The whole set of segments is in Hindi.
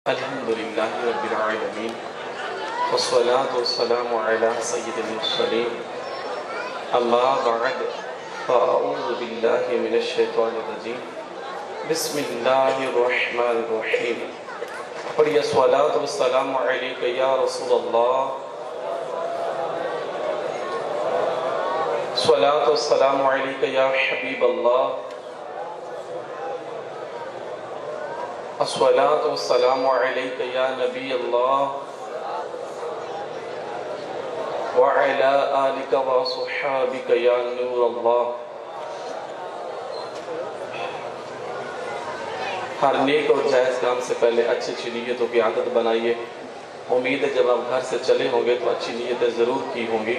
अल्हम्दुलिल्लाहि रब्बिल आलमीन वस्सलातु वस्सलामु अला सय्यिदिल मुरसलीन अम्मा बअद फ़अऊज़ु बिल्लाहि मिनश शैतानिर रजीम बिस्मिल्लाहिर रहमानिर रहीम। पढ़िए सलातु वस्सलामु अलैका या रसूलल्लाह, सलातु वस्सलामु अलैका या हबीबल्लाह, अस्सलातु वस्सलामु अलैका या नबी अल्लाह व अला आलिका व अस्हाबिका या नूर अल्लाह। हर नेक और जायज़ काम से पहले अच्छी अच्छी नीयतों की आदत बनाइए। उम्मीद है जब आप घर से चले होंगे तो अच्छी नीयतें ज़रूर की होंगी।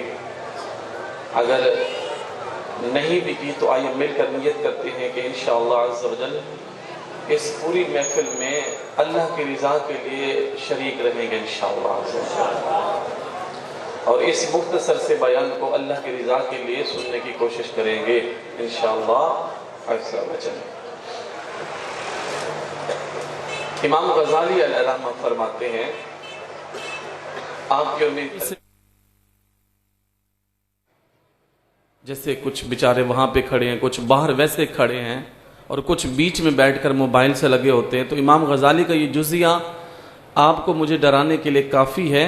अगर नहीं भी की तो आइए मिलकर नीयत करते हैं कि इंशाअल्लाह अज़्ज़ व जल इस पूरी महफिल में अल्लाह की रज़ा के लिए शरीक रहेंगे इंशाअल्लाह, और इस मुख्तसर से बयान को अल्लाह की रज़ा के लिए सुनने की कोशिश करेंगे इंशाअल्लाह। इमाम गज़ाली अलैहिर्रहमह फरमाते हैं, आपके उम्मीद जैसे कुछ बेचारे वहां पे खड़े हैं, कुछ बाहर वैसे खड़े हैं और कुछ बीच में बैठकर मोबाइल से लगे होते हैं। तो इमाम गज़ाली का ये जुज़िया आपको मुझे डराने के लिए काफ़ी है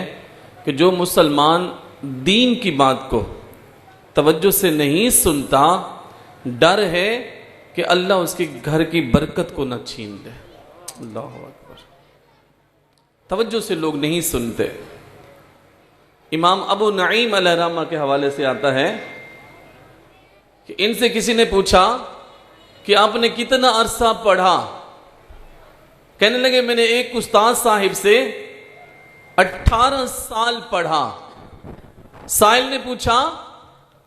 कि जो मुसलमान दीन की बात को तवज्जो से नहीं सुनता, डर है कि अल्लाह उसके घर की बरकत को न छीन ले। अल्लाह अकबर। तवज्जो से लोग नहीं सुनते। इमाम अबू नईम अलैहिर्रहमह के हवाले से आता है कि इनसे किसी ने पूछा कि आपने कितना अरसा पढ़ा? कहने लगे मैंने एक उस्ताद साहिब से 18 साल पढ़ा। साहिल ने पूछा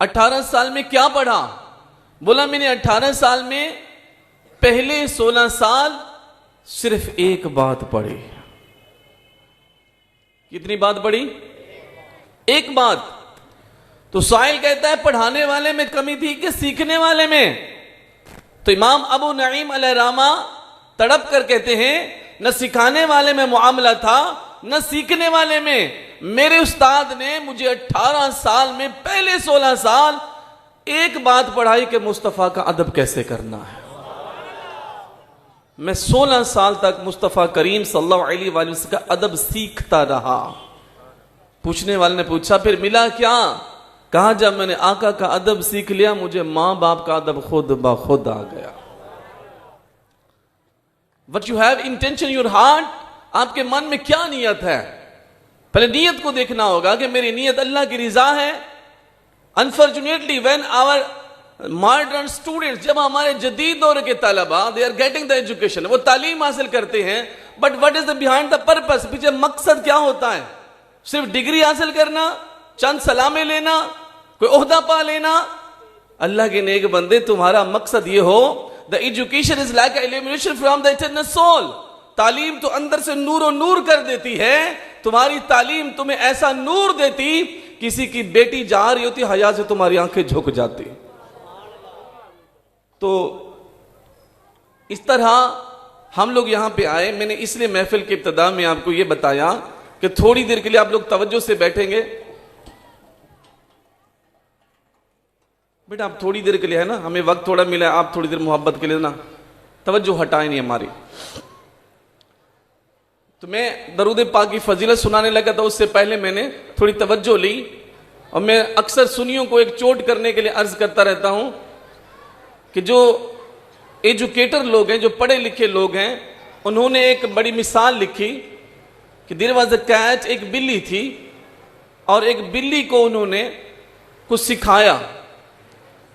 18 साल में क्या पढ़ा? बोला मैंने 18 साल में पहले 16 साल सिर्फ एक बात पढ़ी। कितनी बात पढ़ी? एक बात। तो साहिल कहता है पढ़ाने वाले में कमी थी कि सीखने वाले में? तो इमाम अबू नईम अलैहिर्रहमह तड़प कर कहते हैं न सिखाने वाले में मामला था न सीखने वाले में। मेरे उस्ताद ने मुझे 18 साल में पहले 16 साल एक बात पढ़ाई कि मुस्तफ़ा का अदब कैसे करना है। मैं 16 साल तक मुस्तफ़ा करीम सल्लल्लाहु अलैहि वसल्लम का अदब सीखता रहा। पूछने वाले ने पूछा फिर मिला क्या? कहा जब मैंने आका का अदब सीख लिया मुझे मां बाप का अदब खुद ब खुद आ गया। What you have intention your heart, आपके मन में क्या नीयत है? पहले नीयत को देखना होगा कि मेरी नीयत अल्लाह की रिजा है। Unfortunately when our modern students, जब हमारे जदीद दौर के तलबा they are getting the education, वो तालीम हासिल करते हैं, but what is the behind the purpose? पीछे मकसद क्या होता है? सिर्फ डिग्री हासिल करना, चंद सलामे लेना, कोई ओहदा पा लेना? अल्लाह के नेक बंदे तुम्हारा मकसद ये हो, the education is like illumination from the eternal soul. तालीम तो अंदर से नूर और नूर कर देती है। तुम्हारी तालीम तुम्हें ऐसा नूर देती, किसी की बेटी जा रही होती हया से तुम्हारी आंखें झुक जाती। तो इस तरह हम लोग यहां पे आए। मैंने इसलिए महफिल के इब्तिदा में आपको यह बताया कि थोड़ी देर के लिए आप लोग तवज्जो से बैठेंगे। बेटा आप थोड़ी देर के लिए है ना, हमें वक्त थोड़ा मिला है, आप थोड़ी देर मोहब्बत के लिए ना तवज्जो हटाए नहीं हमारी। तो मैं दरूद पाक की फजीलत सुनाने लगा था, उससे पहले मैंने थोड़ी तवज्जो ली। और मैं अक्सर सुन्नियों को एक चोट करने के लिए अर्ज करता रहता हूं कि जो एजुकेटर लोग हैं, जो पढ़े लिखे लोग हैं, उन्होंने एक बड़ी मिसाल लिखी कि देयर वाज अ कैट, एक बिल्ली थी, और एक बिल्ली को उन्होंने कुछ सिखाया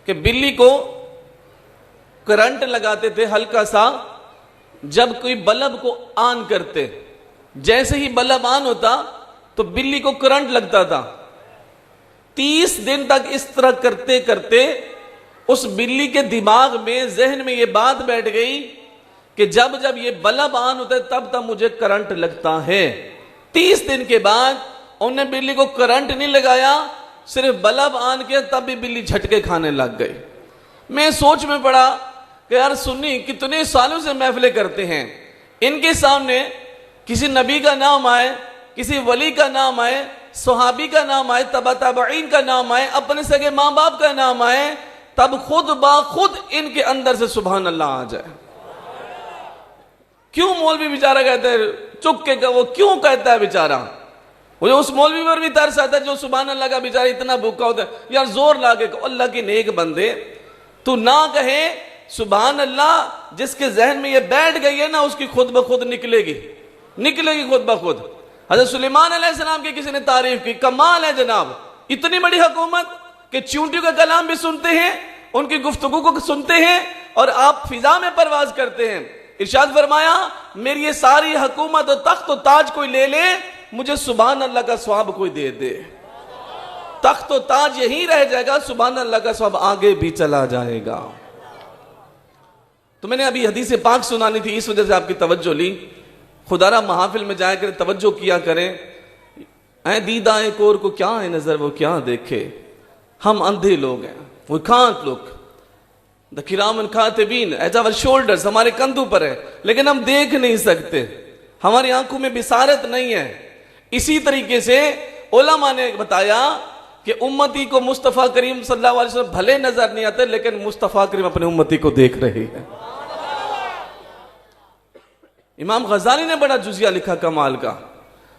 कि बिल्ली को करंट लगाते थे हल्का सा, जब कोई बल्ब को ऑन करते, जैसे ही बल्ब ऑन होता तो बिल्ली को करंट लगता था। 30 दिन तक इस तरह करते करते उस बिल्ली के दिमाग में, जहन में ये बात बैठ गई कि जब जब ये बल्ब ऑन होता है तब तब मुझे करंट लगता है। 30 दिन के बाद उन्होंने बिल्ली को करंट नहीं लगाया, सिर्फ बल्ब ऑन किया, तब भी बिल्ली झटके खाने लग गई। मैं सोच में पड़ा कि यार सुन्नी कितने सालों से महफिलें करते हैं, इनके सामने किसी नबी का नाम आए, किसी वली का नाम आए, सहाबी का नाम आए, तबा तबाईन का नाम आए, अपने सगे माँ बाप का नाम आए, तब खुद बा खुद इनके अंदर से सुभान अल्लाह आ जाए। क्यों मौलवी बेचारा कहता है चुप के, वो क्यों कहता है बेचारा? मुझे उस मौलवी पर भी तरस आता है जो सुभान अल्लाह का बेचारा इतना भूखा होता है। यार जोर लाके अल्लाह की नेक बंदे, तू ना कहे सुभान अल्लाह, जिसके जहन में ये बैठ गई है ना, उसकी खुद ब खुद निकलेगी खुद ब खुद। हज़रत सुलेमान अलैहिस्सलाम की किसी ने तारीफ की, कमाल है जनाब, इतनी बड़ी हुकूमत कि चींटियों का कलाम भी सुनते हैं, उनकी गुफ्तगू को सुनते हैं और आप फिजा में परवाज करते हैं। इरशाद फरमाया, मेरी ये सारी हुकूमत और तख्त और ताज कोई ले ले, मुझे सुभान अल्लाह का स्वाब कोई दे दे। तख्त और ताज यहीं रह जाएगा, सुभान अल्लाह का स्वाब आगे भी चला जाएगा। तो मैंने अभी हदीस पाक सुनानी थी, इस वजह से आपकी तवज्जो ली। खुदारा महफिल में जाया करें, तवज्जो किया करें। ऐ दीदाए कोर को क्या है नजर, वो क्या देखे, हम अंधे लोग हैं, वी कांट लुक, द किरामन कातिबीन एट आवर शोल्डर्स, हमारे कंधों पर है, लेकिन हम देख नहीं सकते, हमारी आंखों में बिसारत नहीं है। इसी तरीके से उलमा ने बताया कि उम्मती को मुस्तफ़ा करीम सल्लल्लाहु अलैहि वसल्लम भले नजर नहीं आते, लेकिन मुस्तफ़ा करीम अपने उम्मती को देख रहे हैं। इमाम गजाली ने बड़ा जुजिया लिखा कमाल का,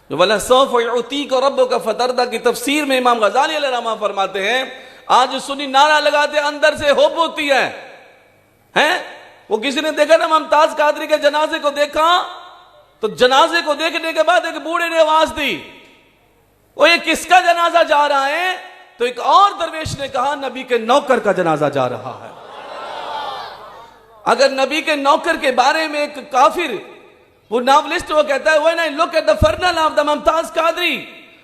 जो वला सौफ युतीक रब्बुका फतरदा की तफसीर में इमाम गजाली अलैहिर्रहमा फरमाते हैं, आज सुन्नी नारा लगाते अंदर से हुब होती है। वो किसी ने देखा ना मुमताज कादरी के जनाजे को देखा, तो जनाजे को देखने के बाद एक बूढ़े ने आवाज दी, वो ये किसका जनाजा जा रहा है? तो एक और दरवेश ने कहा, नबी के नौकर का जनाजा जा रहा है। अगर नबी के नौकर के बारे में एक काफिर, वो नॉवलिस्ट, वो कहता है, when I look at the funeral of the Mumtaz Qadri,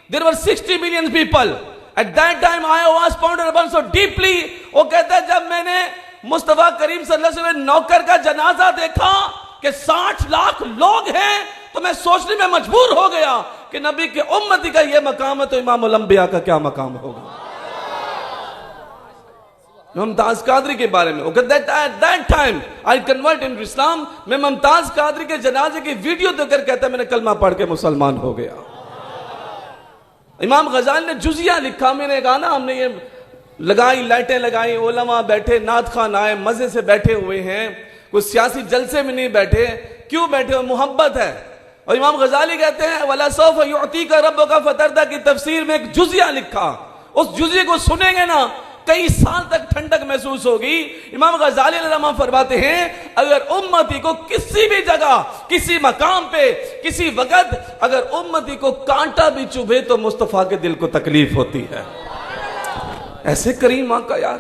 there were 60 million people at that time, I was pounded upon so deeply. वो कहता है, जब मैंने मुस्तफा करीम सल्लल्लाहु अलैहि वसल्लम नौकर का जनाजा देखा कि 60 लाख लोग हैं, तो मैं सोचने में मजबूर हो गया कि नबी के उम्मती का यह मकाम है, तो इमामुल अंबिया का क्या मकाम होगा। मुमताज कादरी के बारे में वो कहता है, at that time I convert in Islam, मैं मुमताज कादरी के जनाजे की वीडियो देखकर कहता है मैंने कलमा पढ़ के मुसलमान हो गया। इमाम गजाली ने जुजिया लिखा, मैंने कहा ना, हमने ये लगाई, लाइटें लगाई, उलमा बैठे, नात खान आए, मजे से बैठे हुए हैं, कोई सियासी जलसे में नहीं बैठे। क्यों बैठे हो? मोहब्बत है। और इमाम गजाली कहते हैं, वला सौफ युतीका रब्बुका फतरदा की तफसीर में एक जुजिया लिखा, उस जुजिये को सुनेंगे ना, कई साल तक ठंडक महसूस होगी। इमाम गजाली अलैहिर्रहमा फरमाते हैं, अगर उम्मती को किसी भी जगह, किसी मकाम पे, किसी वक्त अगर उम्मती को कांटा भी चुभे तो मुस्तफा के दिल को तकलीफ होती है। ऐसे करीम आका यार,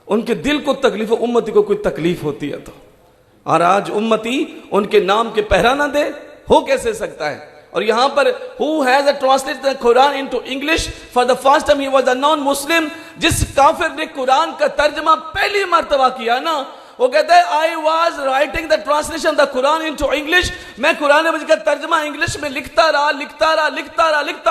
उनके दिल को तकलीफ, उम्मती को कोई तकलीफ होती है तो। और आज उम्मती उनके नाम के पहरा ना दे, हो कैसे सकता है? और यहां पर who has translated the Quran into English for the first time, he was a non-Muslim। जिस काफिर ने कुरान का तर्जमा पहली मर्तबा किया ना, वो कहता है, I was writing the translation the Quran into English, मैं कुरान मजीद का तर्जमा इंग्लिश में लिखता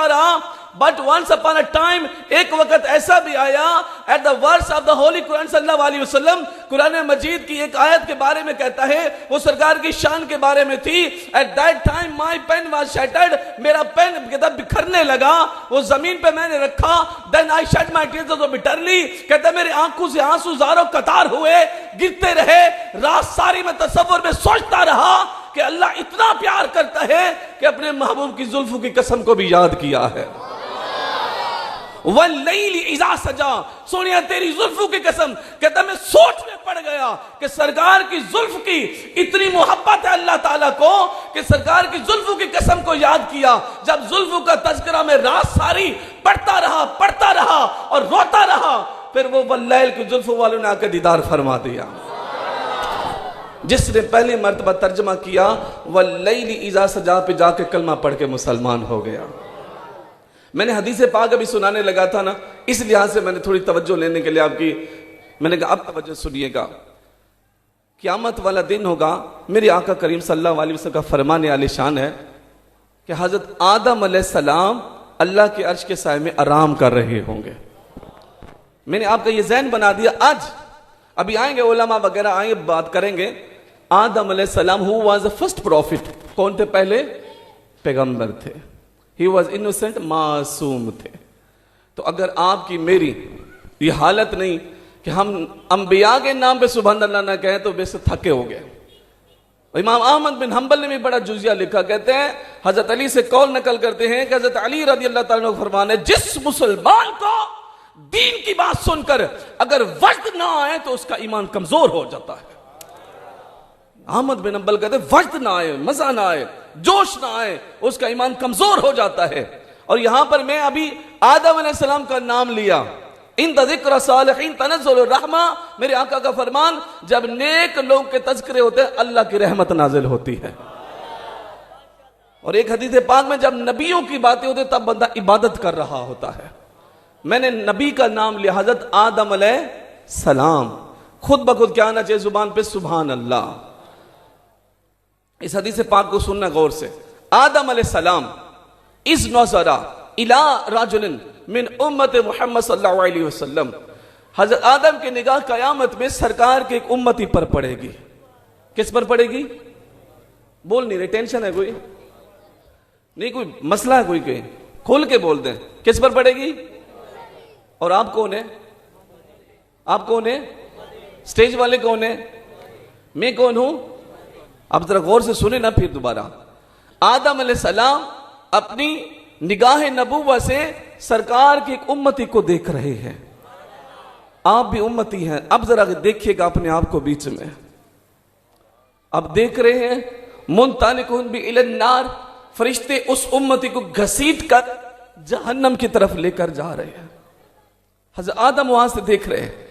रहा। But once upon a time, एक वक्त ऐसा भी आया, at the verse of the holy Quran सल्लल्लाहु अलैहि वसल्लम, कुरान मजीद की एक आयत के बारे में कहता है, वो सरकार की शान के बारे में थी। At that time my pen was shattered, मेरा पेन किताब बिखरने लगा, वो जमीन पे मैंने रखा। Then I shed my tears too bitterly, कहता मेरे आंखों से आंसू ज़ारो कतार हुए, गिरते रहे। रात सारी मैं तसव्वुर में सोचता रहा कि अल्लाह इतना प्यार करता है कि अपने महबूब की जुल्फों की कसम को भी याद किया है। वल्लैली इज़ा सजा, सोनिया तेरी जुल्फों की कसम, कहता मैं सोच में पड़ गया कि सरकार की जुल्फ की इतनी मोहब्बत है अल्लाह ताला को कि सरकार की जुल्फों की कसम को याद किया। जब जुल्फों का तज़किरा में रात सारी पढ़ता रहा और रोता रहा, फिर वो वल्लैल की जुल्फों वालों ने आकर दीदार फरमा दिया। जिसने पहली मर्तबा तर्जमा किया वल्लैली इज़ा सजा पे जाके कलमा पढ़ के मुसलमान हो गया। मैंने हदीस पाक अभी सुनाने लगा था ना, इस लिहाज से मैंने थोड़ी तवज्जो लेने के लिए आपकी, मैंने कहा अब तवज्जो सुनिएगा। क़यामत वाला दिन होगा, मेरे आका करीम सल्लल्लाहु अलैहि वसल्लम का फरमान आलिशान है कि हजरत आदम अलैहिस्सलाम अल्लाह के अर्श के साए में आराम कर रहे होंगे। मैंने आपका ये ज़हन बना दिया। आज अभी आएंगे उलमा वगैरह आएंगे, बात करेंगे। आदम अलैहिस्सलाम who was the first profit, कौन थे पहले? पैगंबर थे, ही वॉज इनोसेंट, मासूम थे। तो अगर आपकी मेरी ये हालत नहीं कि हम अंबिया के नाम पे सुभान अल्लाह ना कहें तो वैसे थके हो गए। इमाम अहमद बिन हंबल ने भी बड़ा जुजिया लिखा, कहते हैं हजरत अली से कौल नकल करते हैं कि हजरत अली रज़ी अल्लाह ताला अन्हु फरमाने, जिस मुसलमान को दीन की बात सुनकर अगर वज्द ना आए तो उसका ईमान कमजोर हो जाता है। अहमद बिन हंबल कहते हैं वज्द ना आए, मजा ना आए, जोश ना आए, उसका ईमान कमजोर हो जाता है। और यहां पर मैं अभी आदम अलैहिस्सलाम का नाम लिया, इन ज़िक्र सालिहीन तनज़्ज़ुलुर रहमा, मेरे आका का फरमान, जब नेक लोग के तज़किरे होते हैं अल्लाह की रहमत नाजिल होती है। और एक हदीस पाक में जब नबियों की बातें होती तब बंदा इबादत कर रहा होता है। मैंने नबी का नाम लिया, हजरत आदम अलैहिस्सलाम, खुद ब खुद क्या आना चाहिए जुबान पे, सुभान अल्लाह। इस हदीस पाक को सुनना गौर से। आदम अलैहिस्सलाम इस नज़रा इला राजुलिन मिन उम्मत मुहम्मद सल्लल्लाहु अलैहि वसल्लम, हजरत आदम की निगाह कयामत में सरकार के एक उम्मती पर पड़ेगी। किस पर पड़ेगी? बोल नहीं रहे, टेंशन है कोई नहीं, कोई मसला है कोई के, खोल के बोल दें, किस पर पड़ेगी? और आप कौन है? आप कौन है? स्टेज वाले कौन है? मैं कौन हूं? आप जरा गौर से सुने ना फिर दोबारा। आदम अलैहिस्सलाम अपनी निगाह नबूवत से सरकार की एक उम्मती को देख रहे हैं। आप भी उम्मती हैं। अब जरा देखिएगा अपने आप को बीच में, अब देख रहे हैं मुंतालिकुन बि इलन नार, फरिश्ते उस उम्मती को घसीट कर जहन्नम की तरफ लेकर जा रहे हैं। हज़रत आदम वहां से देख रहे हैं।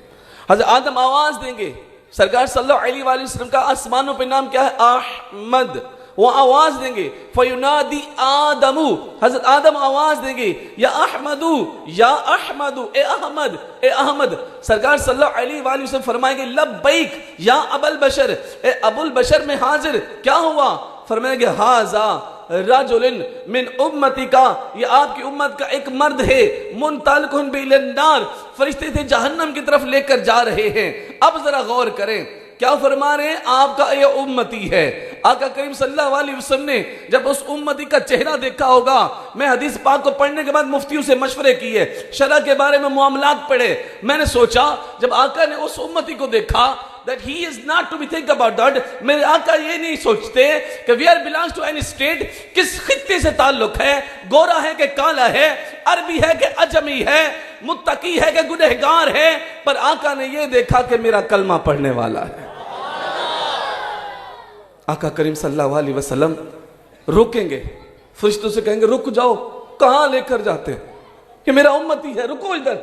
हज़रत आदम आवाज देंगे, सरकार सल्लल्लाहु अलैहि वसल्लम का आसमानों पे नाम क्या है? अहमद। वो आवाज देंगे, फयुनादी आदमू, हजरत आदम आवाज देंगे, या अहमदू, या अहमदू, ए अहमद, ए अहमद। सरकार सल्लल्लाहु अलैहि वसल्लम फरमाएंगे, लब्बैक या अबुल बशर, ए अबुल बशर में हाजिर। क्या हुआ? फरमाएंगे, हाजा रजुलिन मिन उम्मती का, ये आपकी उम्मत का एक मर्द है, मुंतालिकुन बिलन नार, फरिश्ते थे जहन्नम की तरफ लेकर जा रहे हैं। अब जरा गौर करें, क्या फरमा रहे हैं? आपका ये उम्मती है। आका करीम सल्लल्लाहु अलैहि वसल्लम ने जब उस उम्मती का चेहरा देखा होगा, मैं हदीस पाक को पढ़ने के बाद मुफ्तियों से मशवरे किए, शरअ के बारे में मामलात पढ़े, मैंने सोचा जब आका ने उस उम्मती को देखा, that he is not to be think about that, मेरे आका ये नहीं सोचते कि where belongs to any state, किस खित्ते से ताल्लुक है, गोरा है कि काला है, अरबी है कि अजमी है, मुत्तकी है कि गुनहगार है, पर आका ने ये देखा कि मेरा कलमा पढ़ने वाला है। आका करीम सल्लल्लाहु अलैहि वसल्लम रुकेंगे, फरिश्तों से कहेंगे, रुक जाओ, कहां लेकर जाते? कि मेरा उम्मती है, रुको इधर।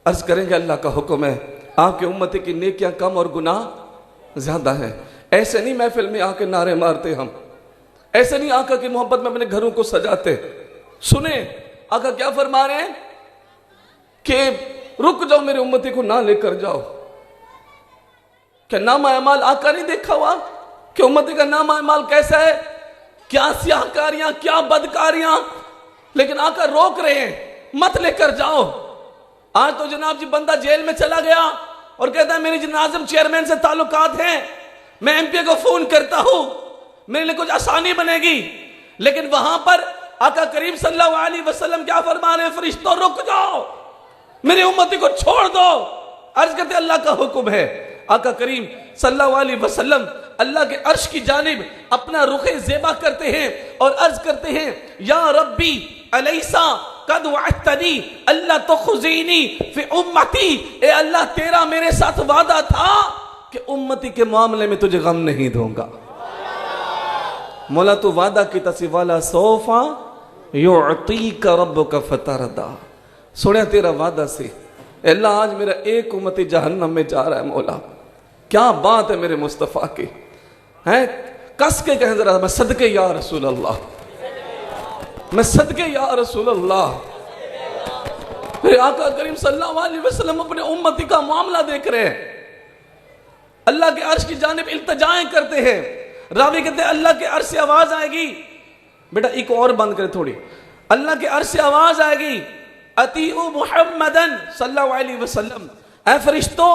अर्ज करेंगे, अल्लाह का हुक्म है, आपके उम्मती की नेकियां कम और गुनाह ज्यादा है। ऐसे नहीं महफिल में आके नारे मारते हम, ऐसे नहीं आका की मोहब्बत में अपने घरों को सजाते। सुने आका क्या फरमा रहे हैं कि रुक जाओ, मेरे उम्मती को ना लेकर जाओ। क्या नाम अमाल आका नहीं देखा हुआ कि उम्मती का नाम अमाल कैसा है? क्या स्याहकारियां, क्या बदकारियां, लेकिन आका रोक रहे हैं, मत लेकर जाओ। आज तो जनाब जी बंदा जेल में चला गया और कहता है मेरी जी नाज़िम चेयरमैन से ताल्लुकात हैं, मैं एमपी को फोन करता हूं, मेरे लिए कुछ आसानी बनेगी। लेकिन वहां पर आका करीम सल्लल्लाहु अलैहि वसल्लम क्या फरमा रहे हैं? फरिश्तों रुक जाओ, मेरी उम्मती को छोड़ दो। अर्ज करते अल्लाह का हुक्म है। आका करीम सल्लल्लाहु अलैहि वसल्लम अल्लाह के अर्श की जानिब अपना रुखे ज़ेबा करते हैं और अर्ज करते हैं, या रब्बी अलैसा कद वअदतनी अल्लाह तुखज़ीनी फी उम्मती, ए अल्लाह तेरा मेरे साथ वादा था कि उम्मती के मामले में तुझे गम नहीं दूंगा। मौला तू वादा की तसी वाला सोफा युअतीका रब्बुका फतरदा, सुने तेरा वादा से अल्लाह आज मेरा एक उम्मती जहन्नम में जा रहा है। मौला क्या बात है मेरे मुस्तफ़ा की, है कस के कहें जरा, मैं सदके या रसूल अल्लाह, मैं सदके या रसूल अल्लाह। फिर आका करीम सल्लल्लाहु अलैहि वसल्लम अपने उम्मती का मामला देख रहे हैं, अल्लाह के अर्श की जानिब इल्तिजाएं करते हैं। रावी कहते हैं अल्लाह के अर्श से आवाज आएगी, बेटा एक और बंद करे थोड़ी, अल्लाह के अर्श से आवाज आएगी, अतीउ मुहम्मदन सल्लल्लाहु अलैहि वसल्लम, ऐ फरिश्तों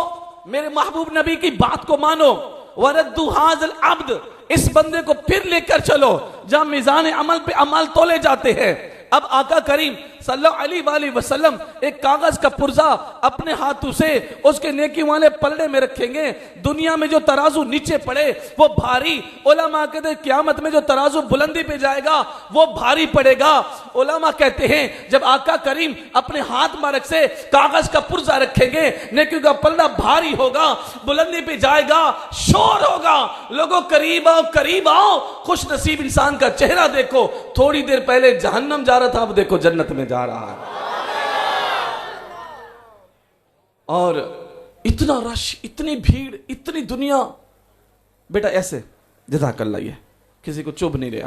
मेरे महबूब नबी की बात को मानो, वरद्दु हाज़ल अब्द, इस बंदे को फिर लेकर चलो जहां मीज़ान अमल पे अमल तोले जाते हैं। अब आका करीम सल्लल्लाहु अलैहि वसल्लम एक कागज का पुर्जा अपने हाथों से उसके नेकी वाले पलड़े में रखेंगे। दुनिया में जो तराजू नीचे पड़े वो भारी, उलमा कहते हैं क़यामत में जो तराजू बुलंदी पे जाएगा वो भारी पड़ेगा। उलमा कहते हैं जब आका करीम अपने हाथ मुबारक से कागज का पुर्जा रखेंगे, नेकी का पलड़ा भारी होगा, बुलंदी पे जाएगा, शोर होगा, लोगों करीब आओ करीब आओ। खुश नसीब इंसान का चेहरा देखो, थोड़ी देर पहले जहन्नम जा रहा था, अब देखो जन्नत में जा रहा है। और इतना रश, इतनी भीड़, इतनी दुनिया। बेटा ऐसे जज़ाकल्लाह, ये किसी को चुभ नहीं रहे।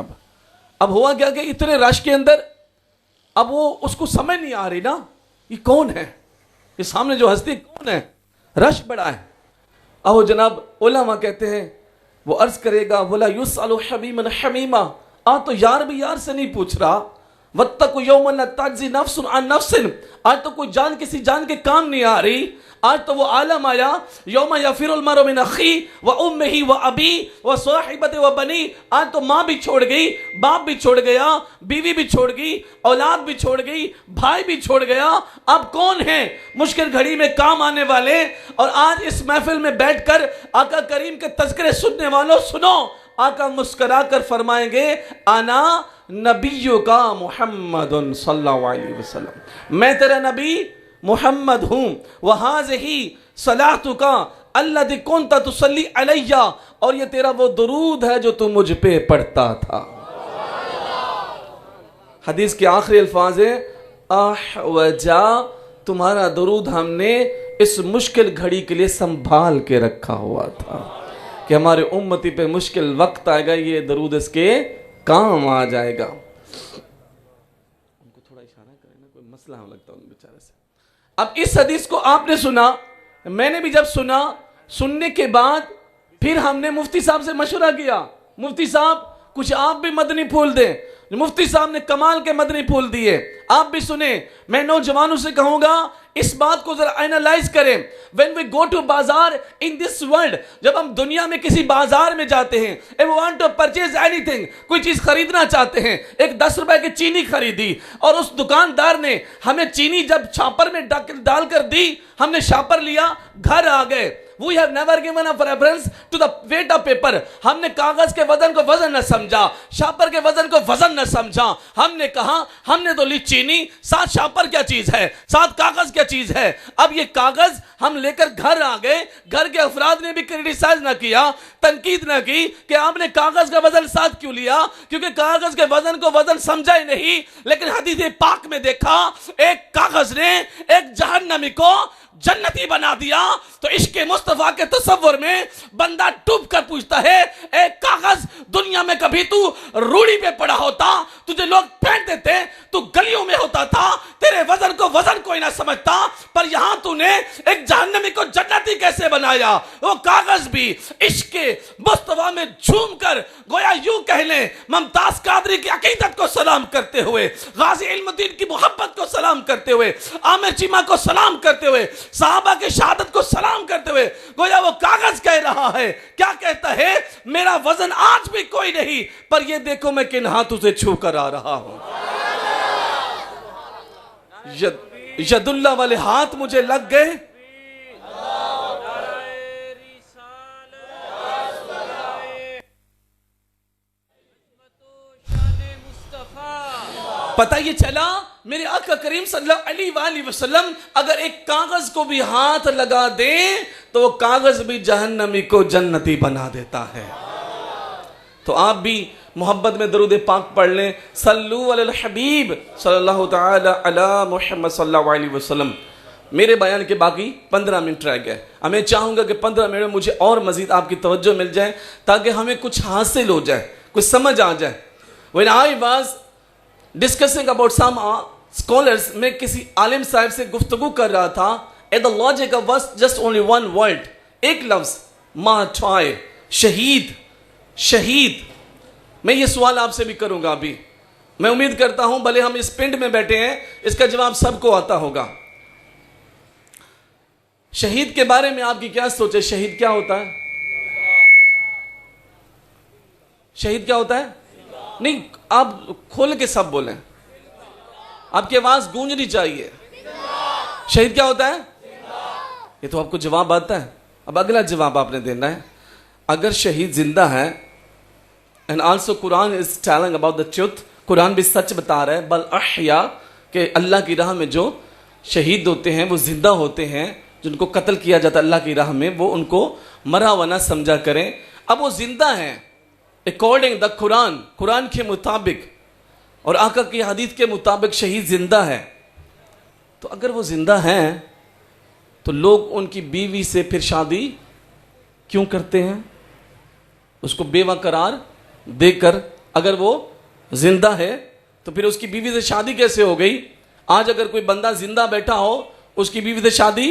अब हुआ क्या कि इतने रश के अंदर अब वो उसको समझ नहीं आ रही ना ये कौन है, ये सामने जो हस्ती कौन है, रश बड़ा है। अब वो जनाब उलमा कहते हैं वो अर्ज करेगा, बोला युसअलु हमीमन हमीमा, तो यार भी यार से नहीं पूछ रहा। वत्तकु यौमन ला तज्ज़ी नफ्सुन अन नफ्सिन, आज तो कोई जान किसी जान के काम नहीं आ रही। आज तो वो आलम आया, यौम यफिरुल मरउ मिन अखी व उम्मिही व अबी व साहिबती व बनी। आज तो माँ भी छोड़ गई, बाप भी छोड़ गया, बीवी भी छोड़ गई, औलाद भी छोड़ गई, भाई भी छोड़ गया। अब कौन है मुश्किल घड़ी में काम आने वाले? और आज इस महफिल में बैठकर आका करीम के तज़किरे सुनने वालों सुनो, आका मुस्कुरा कर फरमाएंगे आना नबियों का मुहम्मदुन सल्लल्लाहु अलैहि वसल्लम, मैं तेरा नबी मुहम्मद हूं। वहाज़िही सलातुका अल्लज़ी कुन्ता तुसल्ली अलैया, और ये तेरा वो दुरूद है जो तू मुझ पे पढ़ता था। हदीस के आखिरी अल्फाज है आह वजा, तुम्हारा दुरूद हमने इस मुश्किल घड़ी के लिए संभाल के रखा हुआ था कि हमारे उम्मती पे मुश्किल वक्त आएगा, ये दरूद इसके काम आ जाएगा। उनको थोड़ा इशारा करें ना, कोई मसला हम लगता है उन बेचारे से। अब इस हदीस को आपने सुना, मैंने भी जब सुना, सुनने के बाद फिर हमने मुफ्ती साहब से मशवरा किया, मुफ्ती साहब कुछ आप भी मदनी फूल दें। मुफ्ती साहब ने कमाल के मदनी फूल दिए, आप भी सुने। मैं नौजवानों से कहूंगा इस बात को जरा एनालाइज करें। व्हेन वी गो टू बाजार इन दिस वर्ल्ड, जब हम दुनिया में किसी बाजार में जाते हैं, if we want to purchase anything, कोई चीज खरीदना चाहते हैं, एक 10 रुपए की चीनी खरीदी और उस दुकानदार ने हमें चीनी जब छापर में डालकर दी, हमने छापर लिया, घर आ गए। We have never given a preference to the weight of paper. हमने कागज के वजन को वजन न समझा, शापर के वजन को वजन न समझा। हमने कहा हमने तो ली चीनी, साथ शापर क्या चीज है, साथ कागज क्या चीज है। अब ये कागज हम लेकर घर आ गए, घर के अफराद ने भी क्रिटिसाइज ना किया, तनकीद ना की कि आपने कागज का वजन साथ क्यों लिया, क्योंकि कागज के वजन को वजन समझा ही नहीं। लेकिन हदीस पाक में देखा एक कागज ने एक जहन्नमी को जन्नती बना दिया। तो इश्क मुस्तफा के तसव्वुर में बंदा डूब कर पूछता है, एक कागज दुनिया में कभी तू रूढ़ी पे पड़ा होता, तुझे लोग फेंक देते, तू गलियों में होता था, तेरे वजन को वजन कोई ना समझता, पर यहां तूने एक जहन्नमी को जन्नती कैसे बनाया। वो कागज भी इश्क मुस्तफा में झूम कर गोया यूं कह ले, मुमताज कादरी की अकीदत को सलाम करते हुए, गाजी इल्मुद्दीन की मोहब्बत को सलाम करते हुए, आमिर चीमा को सलाम करते हुए, साहबा की शहादत को सलाम करते हुए, गोया वो कागज कह रहा है। क्या कहता है? मेरा वजन आज भी कोई नहीं, पर ये देखो मैं किन हाथों से छू कर आ रहा हूं। यदुल्ला वाले हाथ मुझे लग गए। पता ये चला मेरे आका करीम सल्लल्लाहु अलैहि वसल्लम अगर एक कागज को भी हाथ लगा दे तो वो कागज भी जहन्नमी को जन्नती बना देता है। तो आप भी मोहब्बत में दरूद पाक पढ़ लें, सल्लु अलल हबीब सल्लल्लाहु तआला अला मुहम्मद सल्लल्लाहु अलैहि वसल्लम। मेरे बयान के बाकी 15 मिनट रह गए। अब मैं चाहूंगा कि 15 मिनट में मुझे और मजीद आपकी तवज्जो मिल जाए ताकि हमें कुछ हासिल हो जाए, कुछ समझ आ जाए। When I was discussing about some scholars, मैं किसी आलिम साहब से गुफ्तगू कर रहा था, at the logic of was just only one word, एक लफ्ज मार्टायर, शहीद। शहीद मैं ये सवाल आपसे भी करूंगा अभी। मैं उम्मीद करता हूं भले हम इस पिंड में बैठे हैं, इसका जवाब सबको आता होगा। शहीद के बारे में आपकी क्या सोच है? शहीद क्या होता है? शहीद क्या होता है? नहीं, आप खोल के सब बोलें, आपकी आवाज गूंजनी चाहिए। शहीद क्या होता है? ये तो आपको जवाब आता है। अब अगला जवाब आपने देना है। अगर शहीद जिंदा है, and also Quran is telling about the truth, Quran भी सच बता रहा है, बल अहया, कि अल्लाह की राह में जो शहीद होते हैं वो जिंदा होते हैं, जिनको कत्ल किया जाता है अल्लाह की राह में, वो उनको मरा हुआ ना समझा करें। अब वो जिंदा है अकॉर्डिंग द कुरान, कुरान के मुताबिक और आका की हदीस के मुताबिक शहीद जिंदा है। तो अगर वो जिंदा हैं तो लोग उनकी बीवी से फिर शादी क्यों करते हैं? उसको बेवा करार देकर, अगर वो जिंदा है तो फिर उसकी बीवी से शादी कैसे हो गई? आज अगर कोई बंदा जिंदा बैठा हो, उसकी बीवी से शादी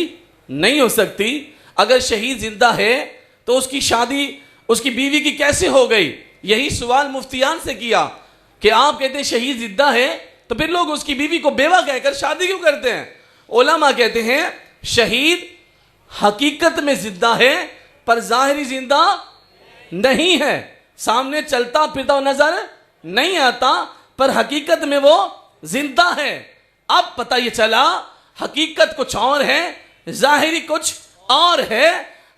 नहीं हो सकती। अगर शहीद जिंदा है तो उसकी शादी उसकी बीवी की कैसे हो गई? यही सवाल मुफ्तियान से किया कि आप कहते हैं शहीद जिंदा है, तो फिर लोग उसकी बीवी को बेवा कहकर शादी क्यों करते हैं? उलमा कहते हैं शहीद हकीकत में जिंदा है पर जाहिरी जिंदा नहीं है। सामने चलता फिरता नजर नहीं आता पर हकीकत में वो जिंदा है। अब पता ये चला हकीकत कुछ और है, जाहिरी कुछ और है।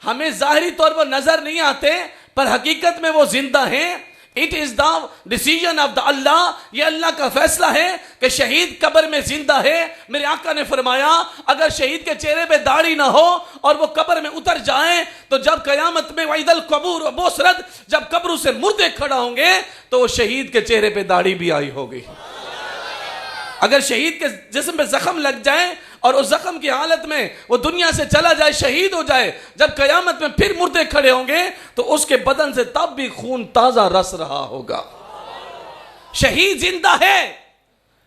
हमें जाहिरी तौर पर नजर नहीं आते पर हकीकत में वो जिंदा है। It is the decision of the Allah, ये अल्लाह का फैसला है कि शहीद कब्र में जिंदा है। मेरे आका ने फरमाया अगर शहीद के चेहरे पे दाढ़ी ना हो और वो कब्र में उतर जाए तो जब कयामत में वैदल कबूर बोसरत, जब कब्र से मुर्दे खड़ा होंगे तो वो शहीद के चेहरे पे दाढ़ी भी आई होगी। अगर शहीद के जिस्म पे जख्म लग जाए और उस जख्म की हालत में वो दुनिया से चला जाए, शहीद हो जाए, जब कयामत में फिर मुर्दे खड़े होंगे तो उसके बदन से तब भी खून ताजा रस रहा होगा। शहीद जिंदा है,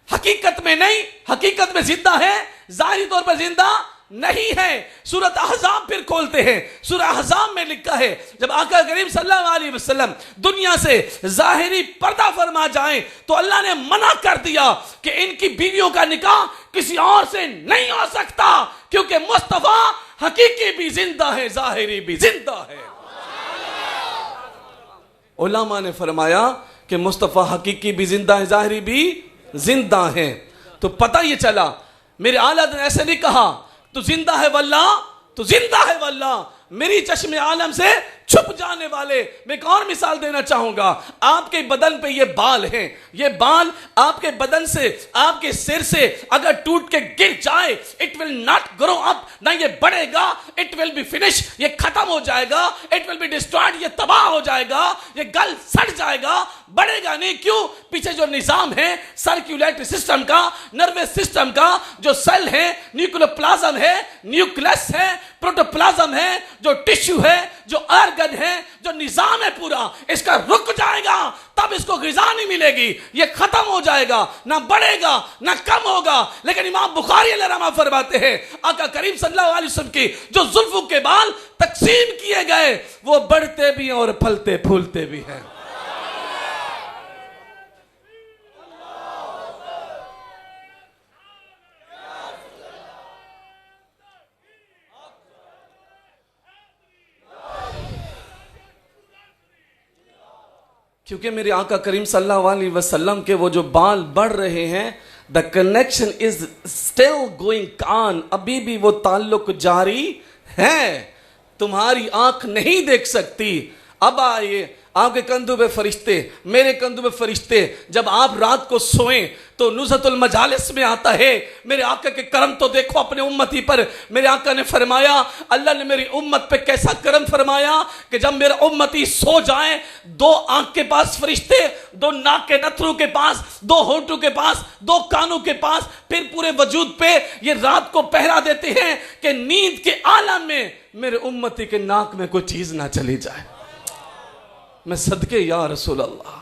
हकीकत में नहीं, हकीकत में जिंदा है, जाहिरी तौर पर जिंदा नहीं है। सूरत अहज़ाब फिर खोलते हैं, सूरह अहज़ाब में लिखा है जब आका करीम सल्लल्लाहु अलैहि वसल्लम दुनिया से जाहिरी पर्दा फरमा जाए तो अल्लाह ने मना कर दिया कि इनकी बीवियों का निकाह किसी और से नहीं हो सकता, क्योंकि मुस्तफा हकीकी भी जिंदा है, जाहिरी भी जिंदा है। उलमा ने फरमाया कि मुस्तफा हकीकी भी जिंदा है, जाहिरी भी जिंदा है। तो पता ये चला, मेरे आला ने ऐसे नहीं कहा तू जिंदा है वल्ला, तू जिंदा है वल्ला, मेरी चश्मे आलम से छुप जाने वाले। मैं एक और मिसाल देना चाहूंगा। आपके बदन पे ये बाल हैं, ये बाल आपके बदन से, आपके सिर से अगर टूट के गिर जाए, it will not grow up, ना ये बढ़ेगा, इट विल बी फिनिश, ये खत्म हो जाएगा, इट विल बी डिस्ट्रॉयड, ये तबाह हो जाएगा, ये गल सड़ जाएगा, बढ़ेगा नहीं। क्यों? पीछे जो निजाम है सर्कुलेटरी सिस्टम का, नर्वस सिस्टम का, जो सेल है, न्यूक्लियोप्लाज्म है, न्यूक्लियस है, प्रोटोप्लाज्म है, जो टिश्यू है, जो ऑर्गन है, जो निजाम है पूरा, इसका रुक जाएगा, तब इसको ग़िज़ा नहीं मिलेगी, ये खत्म हो जाएगा, ना बढ़ेगा ना कम होगा। लेकिन इमाम बुखारी अलैहि फरमाते हैं आका करीम सल्लल्लाहु अलैहि वसल्लम की जो जुल्फों के बाल तकसीम किए गए वो बढ़ते भी हैं और फलते फूलते भी हैं। क्योंकि मेरे आका करीम सल्लल्लाहु अलैहि वसल्लम के वो जो बाल बढ़ रहे हैं, the connection is still going on, अभी भी वो ताल्लुक जारी है। तुम्हारी आंख नहीं देख सकती। अब आइए, आपके कंधों पे फरिश्ते, मेरे कंधों पे फरिश्ते, जब आप रात को सोएं तो नुज़हतुल मजालिस में आता है, मेरे आका के करम तो देखो अपने उम्मती पर। मेरे आका ने फरमाया, अल्लाह ने मेरी उम्मत पे कैसा करम फरमाया कि जब मेरा उम्मती सो जाए, दो आंख के पास फरिश्ते, दो नाक के नथरों के पास, दो होंठों के पास, दो कानों के पास, फिर पूरे वजूद पे ये रात को पहरा देते हैं कि नींद के आलम में मेरे उम्मती के नाक में कोई चीज ना चली जाए। मैं सदके या रसूल अल्लाह,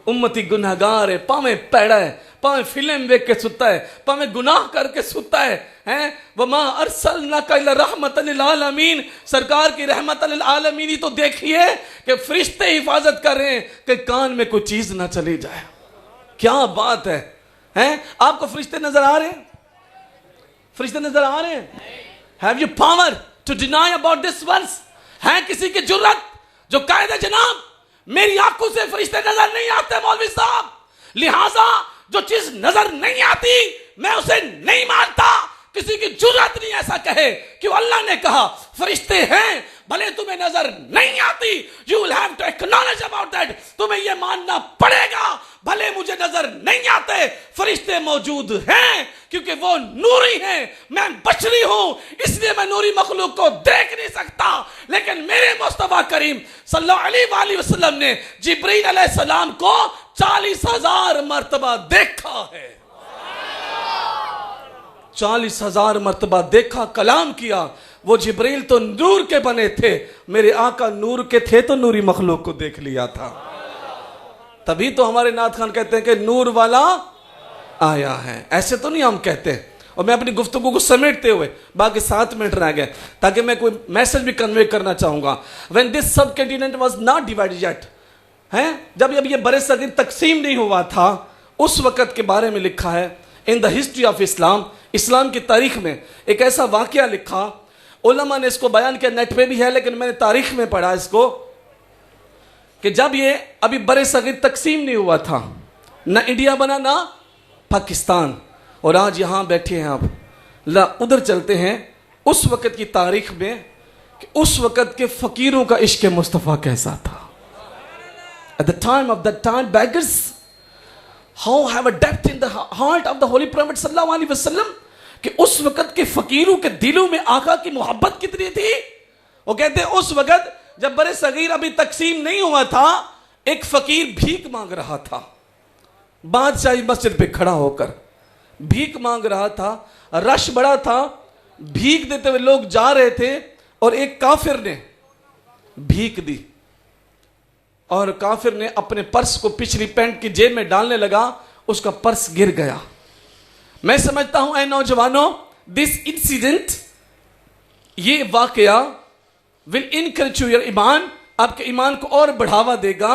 उम्मती गुनाहगार है, पावे पैड़ा है, पावे फिल्म देख के सुता है, पावे गुनाह करके सुता है, हैं? वमा अरसलनाका इल्ला रहमतन लिल आलमीन, सरकार की रहमतन लिल आलमीन ही तो देखिए कि फरिश्ते हिफाजत कर रहे हैं कि कान में कोई चीज ना चली जाए। क्या बात है, हैं? आपको फरिश्ते नजर आ रहे हैं? फरिश्ते नजर आ रहे हैं? Have you power to deny about this once? है किसी की जुर्रत जो कायदे जनाब मेरी आंखों से फरिश्ते नजर नहीं आते मौलवी साहब, लिहाजा जो चीज नजर नहीं आती मैं उसे नहीं मानता। किसी की जुर्रत नहीं ऐसा कहे कि अल्लाह ने कहा फरिश्ते हैं, भले तुम्हें नजर नहीं आती, you will have to acknowledge about that, तुम्हें यह मानना पड़ेगा भले मुझे नजर नहीं आते फरिश्ते मौजूद हैं, क्योंकि वो नूरी हैं, मैं बशरी हूं, इसलिए मैं नूरी मखलूक को देख नहीं सकता। लेकिन मेरे मुस्तफा करीम सल्लल्लाहु अलैहि वसल्लम ने जिब्रील अलैहिस्सलाम को 40,000 मर्तबा देखा है, 40,000 मर्तबा देखा, कलाम किया। वो जिब्रील तो नूर के बने थे, मेरे आका नूर के थे तो नूरी मखलूक को देख लिया था। तभी तो हमारे नाथ खान कहते हैं कि नूर वाला आया है, ऐसे तो नहीं हम कहते। और मैं अपनी गुफ्तगू को समेटते हुए, बाकी 7 मिनट रह गए, ताकि मैं कोई मैसेज भी कन्वे करना चाहूंगा। व्हेन दिस सब continent was not divided yet, हैं, जब ये बड़े सगीर तकसीम नहीं हुआ था, उस वक़्त के बारे में लिखा है in the history of Islam, इस्लाम की तारीख में एक ऐसा वाकया लिखा, उलमा ने इसको बयान किया, नेट पे भी है लेकिन मैंने तारीख में पढ़ा इसको, कि जब ये अभी बड़े सगीर तकसीम नहीं हुआ था, ना इंडिया बना ना पाकिस्तान, और आज यहां बैठे हैं आप, ला उधर चलते हैं उस वक़्त की तारीख में कि उस वक़्त के फकीरों का इश्क मुस्तफ़ा कैसा था। At the time of that time, beggars how have a depth in the heart of the Holy Prophet sallallahu alaihi wasallam, कि उस वक़्त के फकीरों के दिलों में आका की मोहब्बत कितनी थी। वो कहते हैं उस वक़्त जब बड़े सगीर अभी तकसीम नहीं हुआ था, एक फकीर भीख मांग रहा था, बादशाही मस्जिद पे खड़ा होकर भीख मांग रहा था, रश बड़ा था, भीख देते हुए लोग जा रहे थे, और एक काफिर ने भीख दी, और काफिर ने अपने पर्स को पिछली पैंट की जेब में डालने लगा, उसका पर्स गिर गया। मैं समझता हूं ऐ नौजवानों, दिस इंसिडेंट, ये वाकया विल इनकरेज योर ईमान, आपके ईमान को और बढ़ावा देगा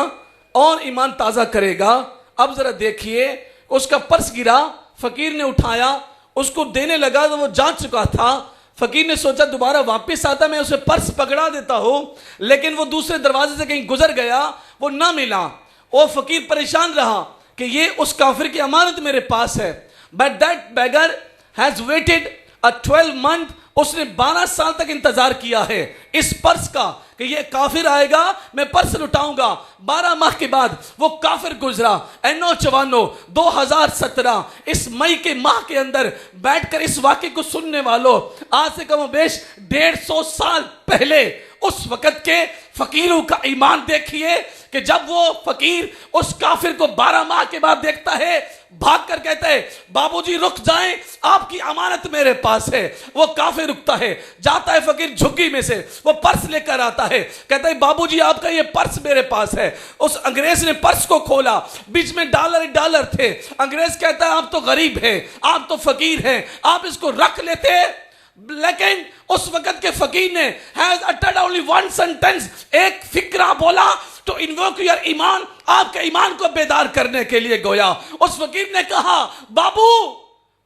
और ईमान ताजा करेगा। अब जरा देखिए, उसका पर्स गिरा, फकीर ने उठाया, उसको देने लगा तो वो जा चुका था। फकीर ने सोचा दोबारा वापस आता मैं उसे पर्स पकड़ा देता हूं, लेकिन वो दूसरे दरवाजे से कहीं गुजर गया, वो ना मिला। वो फकीर परेशान रहा कि ये उस काफिर की अमानत मेरे पास है। But that beggar has weighted a 12 month, उसने 12 साल तक इंतजार किया है इस पर्स का कि ये काफिर आएगा, मैं पर्स लुटाऊंगा। 12 माह के बाद वो काफिर गुजरा। ऐ नौजवानों, 2017 इस मई के माह के अंदर बैठकर इस वाक़े को सुनने वालों, आज से कम बेश 150 साल पहले उस वक़्त के फकीरों का ईमान देखिए कि जब वो फकीर उस काफिर को 12 माह के बाद देखता है, भागकर कहता है बाबूजी रुक जाएं, आपकी अमानत मेरे पास है। वो काफिर रुकता है, जाता है फकीर झुग्गी में से वो पर्स लेकर आता है, कहता है बाबूजी आपका ये पर्स मेरे पास है। उस अंग्रेज ने पर्स को खोला, बीच में डॉलर थे। अंग्रेज कहता है आप तो गरीब हैं, आप तो फकीर हैं, आप इसको रख लेते। लेकिन उस वक़्त के फकीर ने has uttered only one sentence, एक फिक्रा बोला तो इन्वोक योर ईमान, आपके ईमान को बेदार करने के लिए गोया। उस फकीर ने कहा बाबू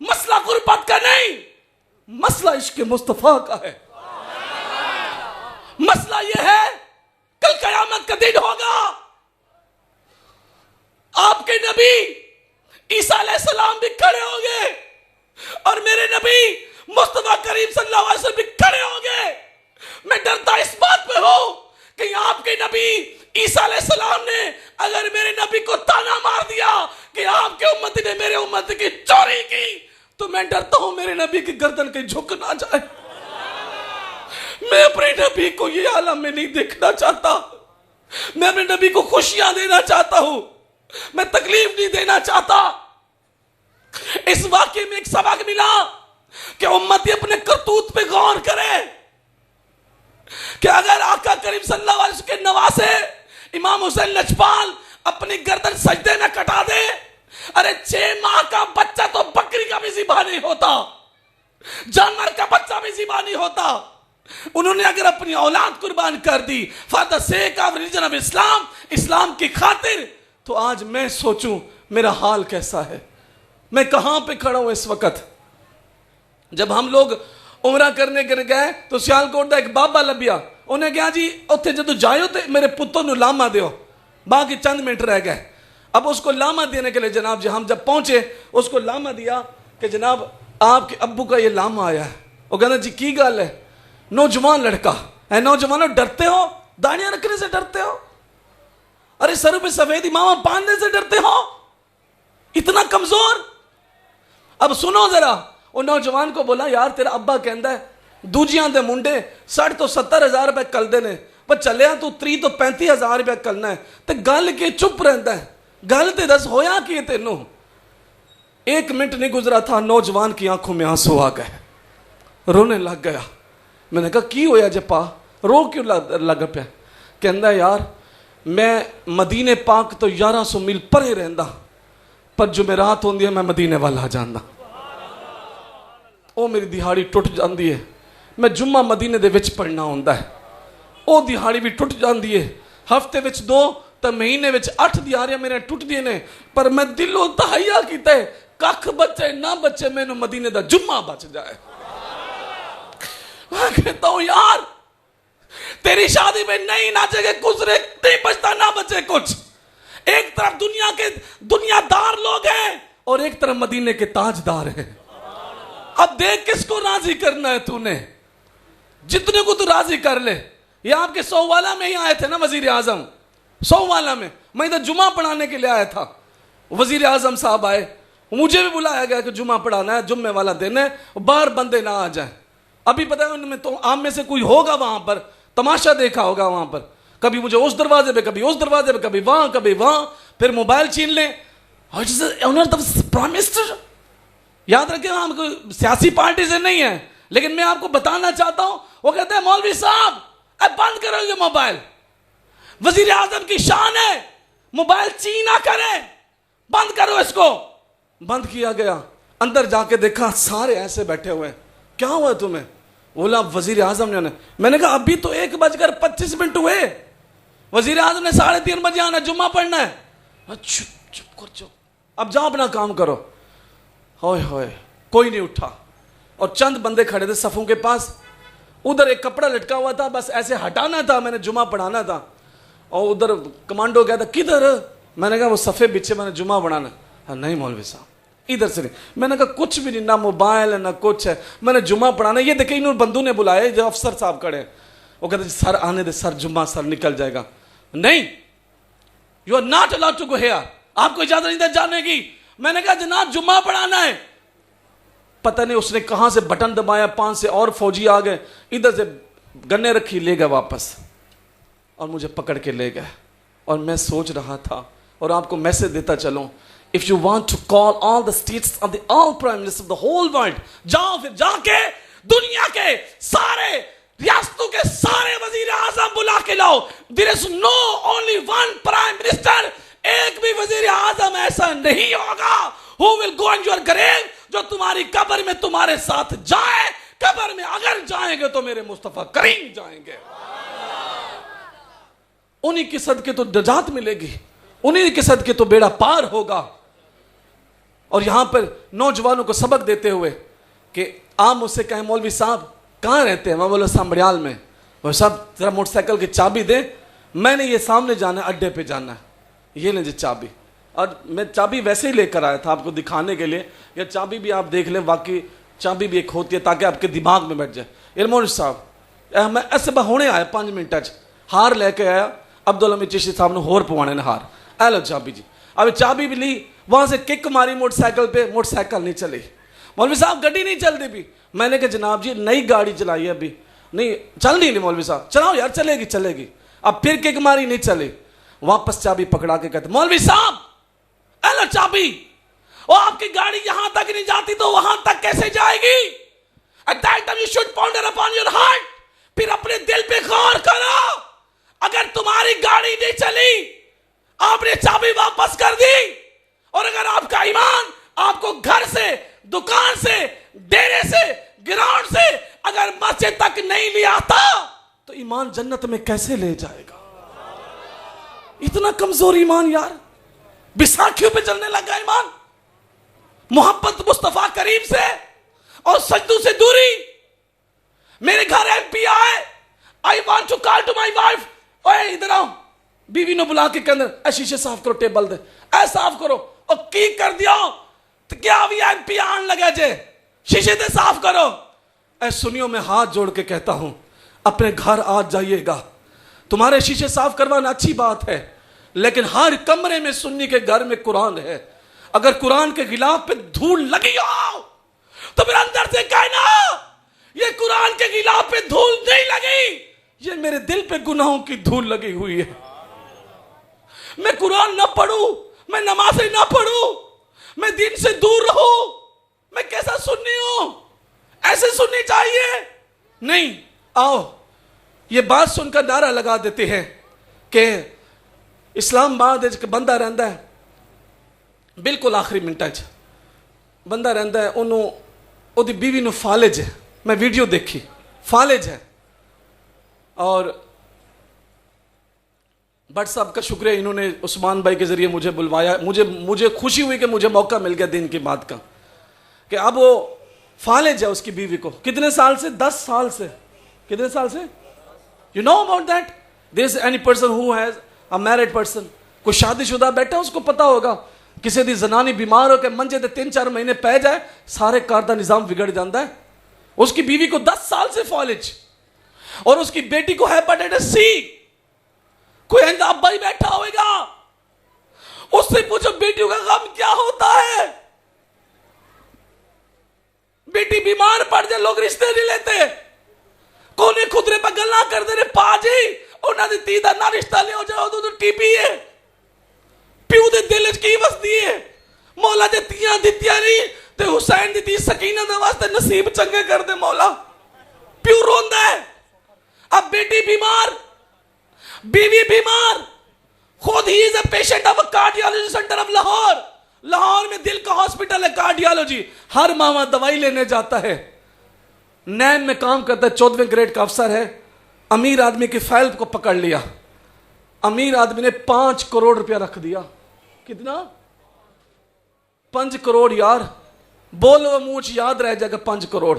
मसला गुर्बत का नहीं, मसला इश्क मुस्तफा का है। मसला यह है कल कयामत का दिन होगा, आपके नबी ईसा अलैहिस्सलाम भी खड़े होंगे और मेरे नबी मुस्तफा करीम सल्लल्लाहु अलैहि वसल्लम भी खड़े होंगे। मैं डरता इस बात पे हूं कि आपके नबी ईसा अलैहिस्सलाम ने अगर मेरे नबी को ताना मार दिया कि आपके उम्मत ने मेरे उम्मत की चोरी की, तो मैं डरता हूं मेरे नबी की गर्दन कहीं झुक ना जाए। मैं अपने नबी को ये आलम में नहीं देखना चाहता, मैं अपने नबी को खुशियां देना चाहता हूं, मैं तकलीफ नहीं देना चाहता। इस वाक्य में एक सबक मिला कि उम्मती अपने करतूत पे गौर करे कि अगर आका करीम सल्लल्लाहु अलैहि वसल्लम के नवासे इमाम हुसैन लजपाल अपनी गर्दन सजदे में कटा दे, अरे 6 माह का बच्चा तो बकरी का भी ज़िबा नहीं होता, जानवर का बच्चा भी ज़िबा नहीं होता। उन्होंने अगर अपनी औलाद कुर्बान कर दी for the sake of religion of Islam, इस्लाम की खातिर, तो आज मैं सोचूं मेरा हाल कैसा है, मैं कहां पे खड़ा हूं इस वक्त। जब हम लोग उमरा करने गए तो सियालकोट का एक बाबा लभिया, उन्हें कहा जी उत्थे जो जाओ तो मेरे पुत्तर नूं लामा दियो। बाकी चंद मिनट रह गए। अब उसको लामा देने के लिए जनाब जी हम जब पहुंचे, उसको लामा दिया कि जनाब आपके अब्बू का ये लामा आया है। वो कहना जी की गल है? नौजवान लड़का है। नौजवानों डरते हो? दाढ़ियां रखने से डरते हो? अरे सर पे सफेद इमामा बांधने से डरते हो? इतना कमजोर? अब सुनो जरा, वो नौजवान को बोला यार तेरा अब्बा कहता है दूजियां दे मुंडे 60 तो 70,000 रुपए कलदे ने, पर चलिया तू 30 तो 35,000 रुपए कलना है, ते गल के चुप रहता है? गल ते दस होया कि तेनों? 1 मिनट नहीं गुजरा था, नौजवान की आंखों में आंसू आ गए, रोने लग गया। मैंने कहा की होया जपा, रो क्यों लग पिया? कहता यार मैं मदीने पाक तो 1100 मील परे रहंदा, पर जुमेरात होंदी है मैं मदीने वाला आ जांदा, ओ मेरी दिहाड़ी टुट जाती है। मैं जुम्मा मदीने दे विच पढ़ना होंदा है, ओ दिहाड़ी भी टुट जाती है। हफ्ते विच 2 तो महीने विच 8 दिहाड़ियां मेरे टुटदियां ने, पर मैं दिलों तहैया कीता है कख बचे ना बचे, मैनू मदीने दा जुम्मा बच जाए। मैं कहता हूं यार तेरी शादी में नहीं नाचेगे गुजरे नहीं बचता ना बचे कुछ। एक तरफ दुनिया के दुनियादार लोग हैं और एक तरफ मदीने के ताजदार हैं। अब देख किसको राजी करना है तूने, जितने को तू राजी कर ले। ये आपके 100 वाला में ही आए थे ना वजीर आजम, 100 वाला में मैं इधर जुमा पढ़ाने के लिए आया था। वजीर आजम साहब आए, मुझे भी बुलाया गया कि जुमा पढ़ाना है, जुम्मे वाला दिन है, बाहर बंदे ना आ जाए। अभी पता है उनमें तो आप में से कोई होगा वहां पर, तमाशा देखा होगा वहां पर, कभी मुझे उस दरवाजे पे, कभी उस दरवाजे पे, कभी वहां, फिर मोबाइल छीन ले। ऑनर द प्राइम मिनिस्टर, याद रखें हम कोई सियासी पार्टी से नहीं है, लेकिन मैं आपको बताना चाहता हूं। वो कहते हैं मौलवी साहब बंद करो ये मोबाइल, वजीर आजम की शान है, मोबाइल चीना करे, बंद करो इसको। बंद किया गया, अंदर जाके देखा सारे ऐसे बैठे हुए हैं। क्या हुआ तुम्हें? बोला वजीर आजम ने। मैंने कहा अभी तो 1:25 हुए, वजीर आजम ने 3:30 बजे आना, जुम्मा पढ़ना है। चुप कर, चुप, अब जाओ अपना काम करो। होए होए, कोई नहीं उठा और चंद बंदे खड़े थे सफों के पास। उधर एक कपड़ा लटका हुआ था, बस ऐसे हटाना था, मैंने जुमा पढ़ाना था। और उधर कमांडो गया था, किधर? मैंने कहा वो सफे पीछे, मैंने जुमा पढ़ाना। हाँ नहीं मौलवी साहब इधर से नहीं। मैंने कहा कुछ भी नहीं, ना मोबाइल है ना कुछ है, मैंने जुमा पढ़ाना। ये देखे इन बंधु ने बुलाए, जो अफसर साहब खड़े, वो कहते सर आने दे सर, जुम्मा सर निकल जाएगा। नहीं, you are not allowed to go here, आपको इजाजत नहीं जाने की। मैंने कहा जनाब जुम्मा पढ़ाना है। पता नहीं उसने कहां से बटन दबाया, 5 से और फौजी आ गए, इधर से गन्ने रखी ले गए वापस और मुझे पकड़ के ले गए। और मैं सोच रहा था और आपको मैसेज देता चलूं, if you want to call all the states of the all prime minister of the whole world, जाओ फिर जाके दुनिया के सारे रियासतों के सारे वजीर आजम बुला के लाओ। There is no only one prime minister, एक भी वजीर आजम ऐसा नहीं होगा who will go in your grave, जो तुम्हारी कब्र में तुम्हारे साथ जाए। कब्र में अगर जाएंगे तो मेरे मुस्तफा करीम जाएंगे, उन्हीं के सदके तो नजात मिलेगी, उन्हीं के सदके तो बेड़ा पार होगा। और यहां पर नौजवानों को सबक देते हुए कि आप मुझसे कहें मौलवी साहब कहां रहते हैं, मैं बोला सांबड़ियाल में। वो साहब जरा मोटरसाइकिल की चाबी दे, मैंने ये सामने जाना है, अड्डे पे जाना है, ये ले जी चाबी। और मैं चाबी वैसे ही लेकर आया था आपको दिखाने के लिए। यह चाबी भी आप देख लें, वाकई चाबी भी एक होती है ताकि आपके दिमाग में बैठ जाए। इरमोन साहब मैं ऐसे होने आया 5 मिनट हार लेके आया, अब्दुल हमीद चिश्ती साहब ने होर पवाने ने हार, ए लो चाबी जी। अब चाबी भी ली, वहां से किक मारी मोटरसाइकिल पे, मोटरसाइकिल नहीं चली। मौलवी साहब गड्डी नहीं चलती भी। मैंने कहा जनाब जी नई गाड़ी चलाई है, अभी नहीं चल नहीं मौलवी साहब, चलाओ यार, चलेगी चलेगी। अब फिर किक मारी, नहीं चली, वापस चाबी पकड़ा के कहते मौलवी साहब लो चाबी, और आपकी गाड़ी यहां तक नहीं जाती तो वहां तक कैसे जाएगी? At that time you should ponder upon your heart, फिर अपने दिल पे गौर करो। अगर तुम्हारी गाड़ी नहीं चली, आपने चाबी वापस कर दी, और अगर आपका ईमान आपको घर से, दुकान से, डेरे से, ग्राउंड से अगर मस्जिद तक नहीं ले आता, तो ईमान जन्नत में कैसे ले जाएगा? इतना कमजोर ईमान यार, बिसाखियों पे चलने लगा ईमान। मोहब्बत मुस्तफा करीम से और सजदों से दूरी। मेरे घर एमपी आए, I want to call to my wife, ओए इधर आओ, बीवी ने बुला के कहंदे शीशे साफ करो, टेबल दे ऐ साफ करो, और की कर दिया तो क्या वीआईपी आन लगा जे शीशे दे साफ करो। ऐ सुनियो, मैं हाथ जोड़ के कहता हूं, अपने घर आज जाइएगा, तुम्हारे शीशे साफ करवाना अच्छी बात है, लेकिन हर कमरे में सुन्नी के घर में कुरान है। अगर कुरान के खिलाफ पे धूल लगी हो तो फिर अंदर से कहना ये कुरान के खिलाफ पे धूल नहीं लगी, ये मेरे दिल पे गुनाहों की धूल लगी हुई है। मैं कुरान ना पढ़ूं, मैं नमाज़ें ना पढ़ूं, मैं दिन से दूर रहूं, मैं कैसा सुन्नी हूं? ऐसे सुननी चाहिए नहीं। आओ ये बात सुनकर नारा लगा देते हैं कि इस्लामाबाद एक बंदा रहता है, बिल्कुल आखिरी मिनटा च बंदा रहता है, उन्होंने बीवी ਨੂੰ फालिज है, मैं वीडियो देखी, फालिज है, और भट्ट साहब का शुक्रिया, इन्होंने उस्मान भाई के जरिए मुझे बुलवाया। मुझे खुशी हुई कि मुझे मौका मिल गया दिन के बाद का, कि अब वो फालिज है उसकी बीवी को। कितने साल से? 10 साल से। कितने साल से? You know about that? There is any person who has a married person, कोई शादीशुदा बैठा उसको पता होगा, किसी दी जनानी बीमार हो के मंजे ते 3-4 महीने पै जाए, सारे घर का निजाम बिगड़ जाता है। उसकी बीवी को 10 साल से फालिज, और उसकी बेटी को हेपेटाइटिस सी। कोई अब्बा ही बैठा होगा, उससे पूछो बेटियों का गम क्या होता है। बेटी बीमार पड़ जाए लोग रिश्ते नहीं लेते, कोने खुदरे पर गल्ला करते रहे, पाजी उन्होंने धी का ना रिश्ता ले जाओ तो टीपी है, प्यू दे दिल च की वसदी है। मौला जे तियां दित्तियां नहीं ते हुसैन दी धी सकीना दे वास्ते नसीब चंगे कर दे मौला। प्यू रोंदा है, अब बेटी बीमार, बीवी बीमार, खुद he is a patient of cardiology centre of Lahore. Lahore में दिल का हॉस्पिटल है कार्डियोलॉजी, हर मामा दवाई लेने जाता है। नैन में काम करता है, 14वें ग्रेड का अफसर है। अमीर आदमी की फाइल को पकड़ लिया, अमीर आदमी ने 5 करोड़ रुपया रख दिया। कितना? 5 करोड़ यार, बोलो मुंह च याद रह जाएगा। 5 करोड़,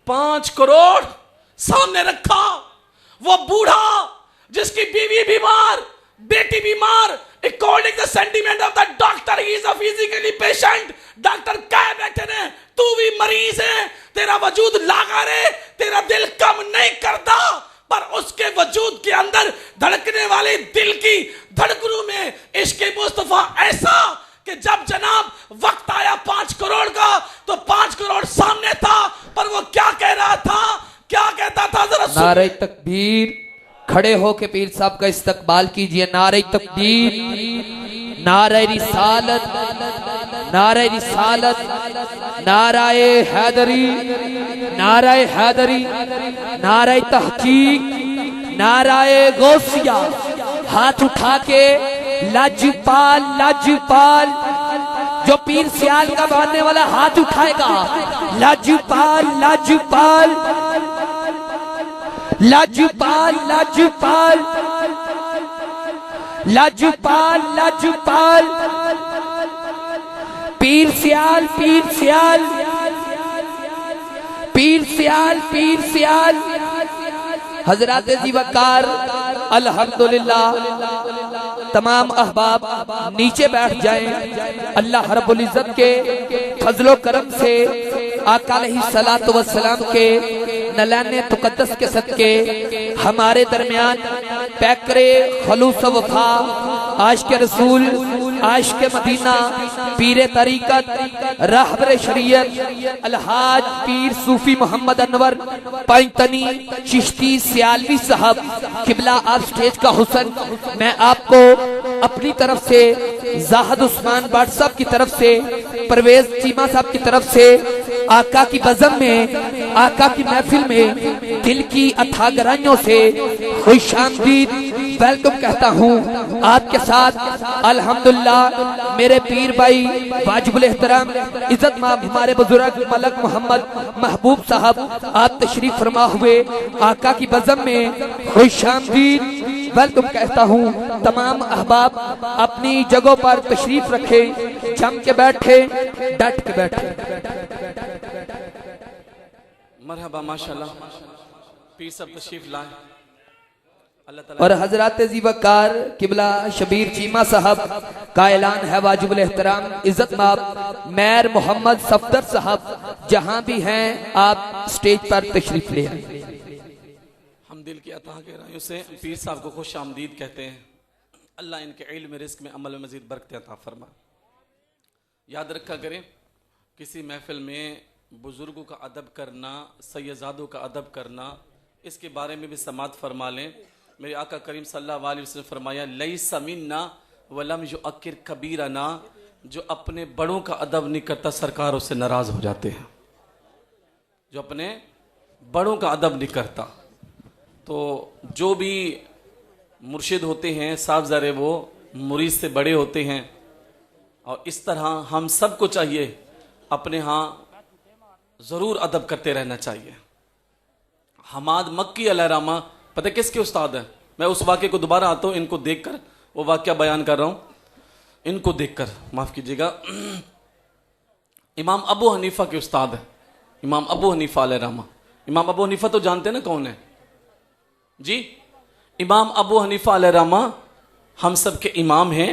5 करोड़ सामने रखा। वो बूढ़ा जिसकी बीवी बीमार, बेटी बीमार, according the sentiment of the doctor he is a physically patient. Doctor कह बैठे ने तू भी मरीज है, तेरा वजूद लागा रे, तेरा दिल कम नहीं करता, पर उसके वजूद के अंदर धड़कने वाले दिल की धड़कनों में इश्क मुस्तफा ऐसा कि जब जनाब वक्त आया 5 करोड़ का, तो 5 करोड़ सामने था, पर वो क्या कह रहा था, क्या कहता था? जरा नारे तकबीर, खड़े होके पीर साहब का इस्तकबाल कीजिए। नारे तकबीर, नारे रिसालत, नारे रिसालत, नाराए हैदरी, नाराए हैदरी, नाराए तहकीक, नाराए गौसिया। हाथ उठा के लाजपाल, लाजपाल, जो पीर सियाल का मानने वाला हाथ उठाएगा, लाजपाल, लाजपाल, लाजपाल, लाजपाल, लाजपाल, लाजपाल, पीर सियाल, पीर सियाल, पीर सियाल, पीर सियाल। हजरात जीवकार अल्हम्दुलिल्लाह, तमाम अहबाब नीचे बैठ जाएं। अल्लाह रब्बुल इज्जत के फजलो करम से आका अलैहिस्सलातु वस्सलाम के नलाने मुकद्दस के सदके हमारे दरमियान पैकरे खलूस वफा, आशिक रसूल, आशिक मदीना, पीर तरीकत, रहबर शरीयत अलहाज पीर सूफी मोहम्मद अनवर पैंतनी चिश्ती सियालवी साहब किबला आप स्टेज का हुसन, मैं आपको अपनी तरफ से, जाहिद उस्मान भट्ट साहब की तरफ से, परवेज चीमा साहब की तरफ से आका की बज़म में, आका की महफिल में दिल की अथाह गहराइयों से खुशामदीद वेलकम कहता हूँ। आपके साथ अल्हम्दुलिल्लाह मेरे पीर भाई वाजिबुल एहतराम इज्जत माब हमारे बुजुर्ग मलक मोहम्मद महबूब साहब आप तशरीफ फरमा हुए आका की बज़म में खुशामदीद वेलकम कहता हूँ। तमाम अहबाब अपनी जगहों पर तशरीफ रखे, जम के बैठे, डट के बैठे। मरहबा, माशाल्लाह, पीर साहब तशरीफ लाए। अल्लाह ताला और हजरत ज़ीवकार किबला शबीर चीमा साहब का ऐलान है, वाजिबुल एहतराम इज्जत माब मैर मोहम्मद सफदर साहब जहां भी हैं आप स्टेज पर तशरीफ ले आए। हम दिल की अता गहराइयों से पीर साहब को खुश आमदीद कहते हैं। अल्लाह इनके इल्म रिस्क में अमल में मजीद बरकत अता फरमा। याद रखा करें, किसी महफिल में बुजुर्गों का अदब करना, सैयदादों का अदब करना, इसके बारे में भी समात फरमा लें। मेरे आका करीम सल्लल्लाहु अलैहि वसल्लम फरमाया, लैसा मिन्ना वलम युअक्किर कबीरना, जो अपने बड़ों का अदब नहीं करता सरकार उससे नाराज हो जाते हैं। जो अपने बड़ों का अदब नहीं करता, तो जो भी मुर्शिद होते हैं साहबजारे, वो मुरीद से बड़े होते हैं। और इस तरह हम सबको चाहिए अपने यहाँ ज़रूर अदब करते रहना चाहिए। हमाद मक्की अलैहिर्रहमा पता है किसके उस्ताद हैं? मैं उस वाक़े को दोबारा आता हूँ, इनको देखकर वो वाक़या बयान कर रहा हूँ, इनको देखकर माफ़ कीजिएगा। इमाम अबू हनीफा के उस्ताद है, इमाम अबू हनीफा अलैहिर्रहमा। इमाम अबू हनीफा तो जानते हैं ना कौन है जी? इमाम अबू हनीफा अलैहिर्रहमा हम सब के इमाम हैं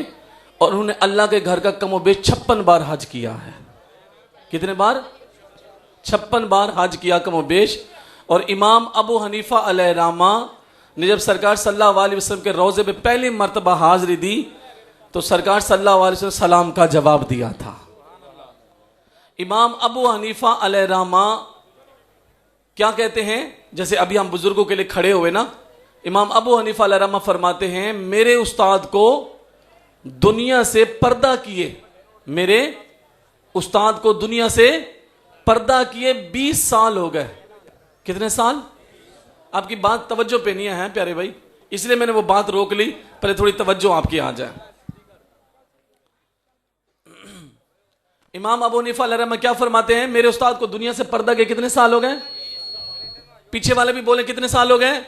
और उन्होंने अल्लाह के घर का कमोबेश 56 बार हज किया है। कितने बार? 56 बार हज किया कमोबेश। और इमाम अबू हनीफा अलैहिर्रहमा ने जब सरकार सल्लल्लाहु अलैहि वसल्लम के रोज़े पे पहली मर्तबा हाजिरी दी तो सरकार सल्लल्लाहु अलैहि वसल्लम सलाम का जवाब दिया था। इमाम अबू हनीफा अलैहिर्रहमा क्या कहते हैं? जैसे अभी हम बुजुर्गों के लिए खड़े हुए ना, इमाम अबू हनीफा अलैहिर्रहमा फरमाते हैं, मेरे उस्ताद को दुनिया से पर्दा किए, मेरे उस्ताद को दुनिया से पर्दा किए 20 साल हो गए। कितने साल? आपकी बात तवज्जो पे नहीं है प्यारे भाई, इसलिए मैंने वो बात रोक ली, पहले थोड़ी तवज्जो आपकी आ जाए। इमाम अबू हनीफा अलैहिर्रहमा क्या फरमाते हैं? मेरे उस्ताद को दुनिया से पर्दा के कितने साल हो गए? पीछे वाले भी बोले कितने साल हो गए?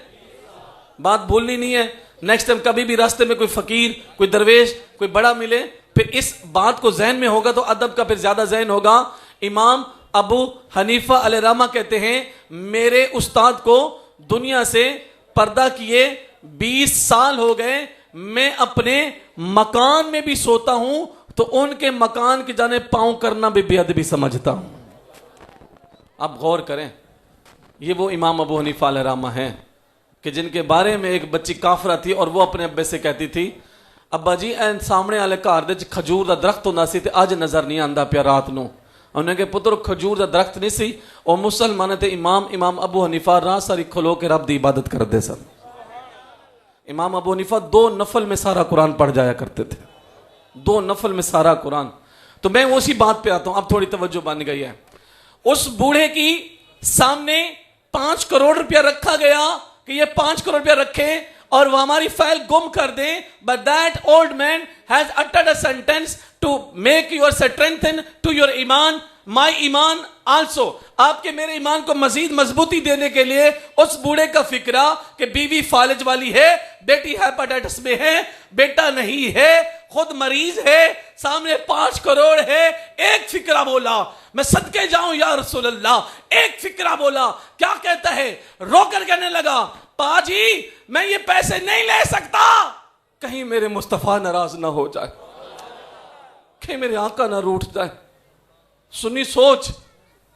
बात भूलनी नहीं है। नेक्स्ट टाइम कभी भी रास्ते में कोई फकीर, कोई दरवेश, कोई बड़ा मिले, फिर इस बात को जहन में होगा तो अदब का फिर ज्यादा जहन होगा। इमाम अबू हनीफा अलैहिर्रहमा कहते हैं, मेरे उस्ताद को दुनिया से पर्दा किए 20 साल हो गए। मैं अपने मकान में भी सोता हूं तो उनके मकान की जाने पांव करना भी बेअदबी समझता हूं। आप गौर करें, ये वो इमाम अबू हनीफा अलैहिर्रहमा हैं कि जिनके बारे में एक बच्ची काफरा थी और वो अपने अब्बे से कहती थी, अब्बा जी एन सामने वाले घर दे खजूर का दरख्त होंदा सी ते अज नजर नहीं आंदा पिया रात नूं। उन्हें के पुत्र खजूर का दरख्त नहीं सी और मुसलमान ते इमाम अबू हनीफा रात सारी खलो के रब की इबादत करते सन। इमाम अबू हनीफा 2 नफल में सारा कुरान पढ़ जाया करते थे, 2 नफल में सारा कुरान। तो मैं उसी बात पे आता हूं, अब थोड़ी तवज्जो बन गई है। उस बूढ़े की सामने 5 करोड़ रुपया रखा गया कि ये 5 करोड़ रुपया रखे और वो हमारी फाइल गुम कर दे। But that old man has uttered a sentence to make your strengthen to your ईमान, माई ईमान आल्सो। आपके मेरे ईमान को मजीद मजबूती देने के लिए उस बूढ़े का फिक्रा कि बीवी फालिज वाली है, बेटी हेपेटाइटिस में है, बेटा नहीं है, खुद मरीज है, सामने 5 करोड़ है। एक फिक्रा बोला, मैं सदके जाऊं या रसूल अल्लाह, एक फिक्रा बोला। क्या कहता है? रोकर कहने लगा, पाजी मैं ये पैसे नहीं ले सकता, कहीं मेरे मुस्तफा नाराज ना हो जाए, कहीं मेरे आका ना रूठ जाए। सुनी सोच,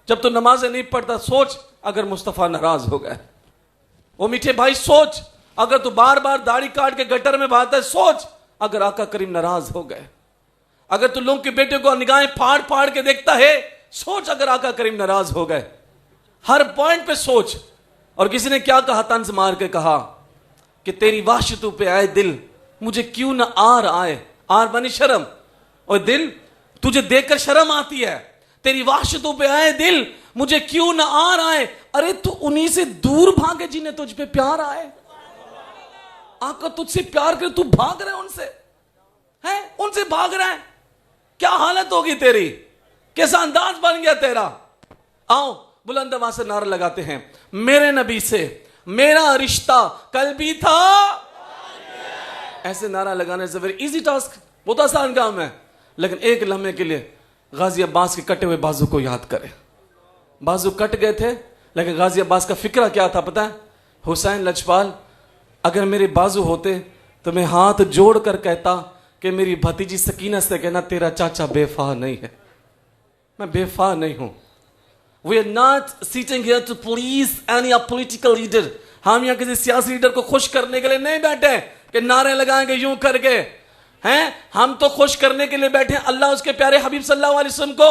जब तो नमाजें नहीं पढ़ता सोच अगर मुस्तफा नाराज हो गए। वो मीठे भाई सोच, अगर तू बार बार दाढ़ी काट के गटर में बहाता है सोच अगर आका करीम नाराज हो गए। अगर तू लोगों के बेटे को निगाहें फाड़ फाड़ के देखता है सोच अगर आका करीम नाराज हो गए। हर पॉइंट पे सोच। और किसी ने क्या कहा, तंज मार के कहा कि तेरी वाशितों पे आए दिल मुझे क्यों ना आर आए। आर बनी शर्म, और दिल तुझे देखकर शर्म आती है। तेरी वाशितों पे आए दिल मुझे क्यों ना आर आए। अरे तू उन्हीं से दूर भागे जिन्हें तुझ पे प्यार आए। आका तुझसे प्यार करे, तू भाग रहा है उनसे, है उनसे भाग रहा है। क्या हालत होगी तेरी, कैसा अंदाज बन गया तेरा। आओ बुलंद आवाज से नारा लगाते हैं, मेरे नबी से मेरा रिश्ता कल भी था। ऐसे नारा लगाने से वेरी इजी टास्क, बहुत आसान काम है। लेकिन एक लम्हे के लिए गाजी अब्बास के कटे हुए बाजू को याद करें। बाजू कट गए थे लेकिन गाजी अब्बास का फिक्रा क्या था पता है? हुसैन लजपाल अगर मेरे बाजू होते तो मैं हाथ जोड़ कर कहता कि मेरी भतीजी सकीना से कहना तेरा चाचा बेवफा नहीं है, मैं बेवफा नहीं हूं। We are not sitting here to please any political leader. हम यहाँ किसी सियासी लीडर को खुश करने के लिए नहीं बैठे कि नारे लगाएंगे यूं करके हैं। हम तो खुश करने के लिए बैठे हैं अल्लाह उसके प्यारे हबीब सल्लल्लाहु अलैहि वसल्लम को।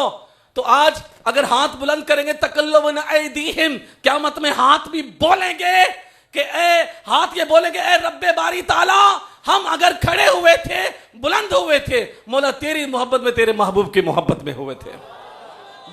तो आज अगर हाथ बुलंद करेंगे तकल्लुबन ऐदीहिम, क़यामत में हाथ भी बोलेंगे कि ए हाथ ये बोलेंगे ए रब्बे बारी ताला, हम अगर खड़े हुए थे बुलंद हुए थे मौला तेरी मोहब्बत में, तेरे महबूब की मोहब्बत में हुए थे।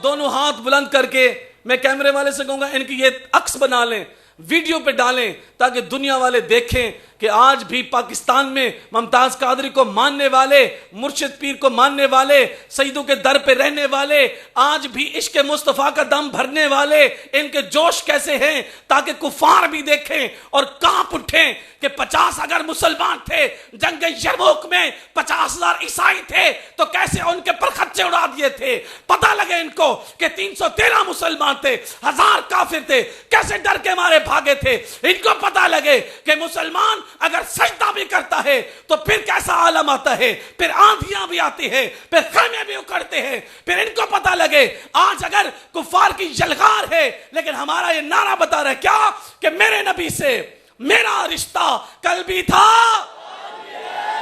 दोनों हाथ बुलंद करके मैं कैमरे वाले से कहूंगा इनकी ये अक्स बना लें, वीडियो पे डालें ताकि दुनिया वाले देखें कि आज भी पाकिस्तान में मुमताज कादरी को मानने वाले, मुर्शिद पीर को मानने वाले, सईदों के दर पे रहने वाले, आज भी इश्क मुस्तफ़ा का दम भरने वाले, इनके जोश कैसे हैं ताकि कुफार भी देखें और कांप उठें कि 50 अगर मुसलमान थे जंग यरमुक में, 50,000 ईसाई थे तो कैसे उनके परखच्चे उड़ा दिए थे। पता लगे इनको कि 313 मुसलमान थे, 1000 काफिर थे, कैसे डर के मारे भागे थे। इनको पता लगे कि मुसलमान अगर सजदा भी करता है तो फिर कैसा आलम आता है, फिर आंधियां भी आती है, फिर खैमे भी उखड़ते हैं। फिर इनको पता लगे आज अगर कुफार की यलगार है लेकिन हमारा ये नारा बता रहा है क्या कि मेरे नबी से मेरा रिश्ता कल भी था,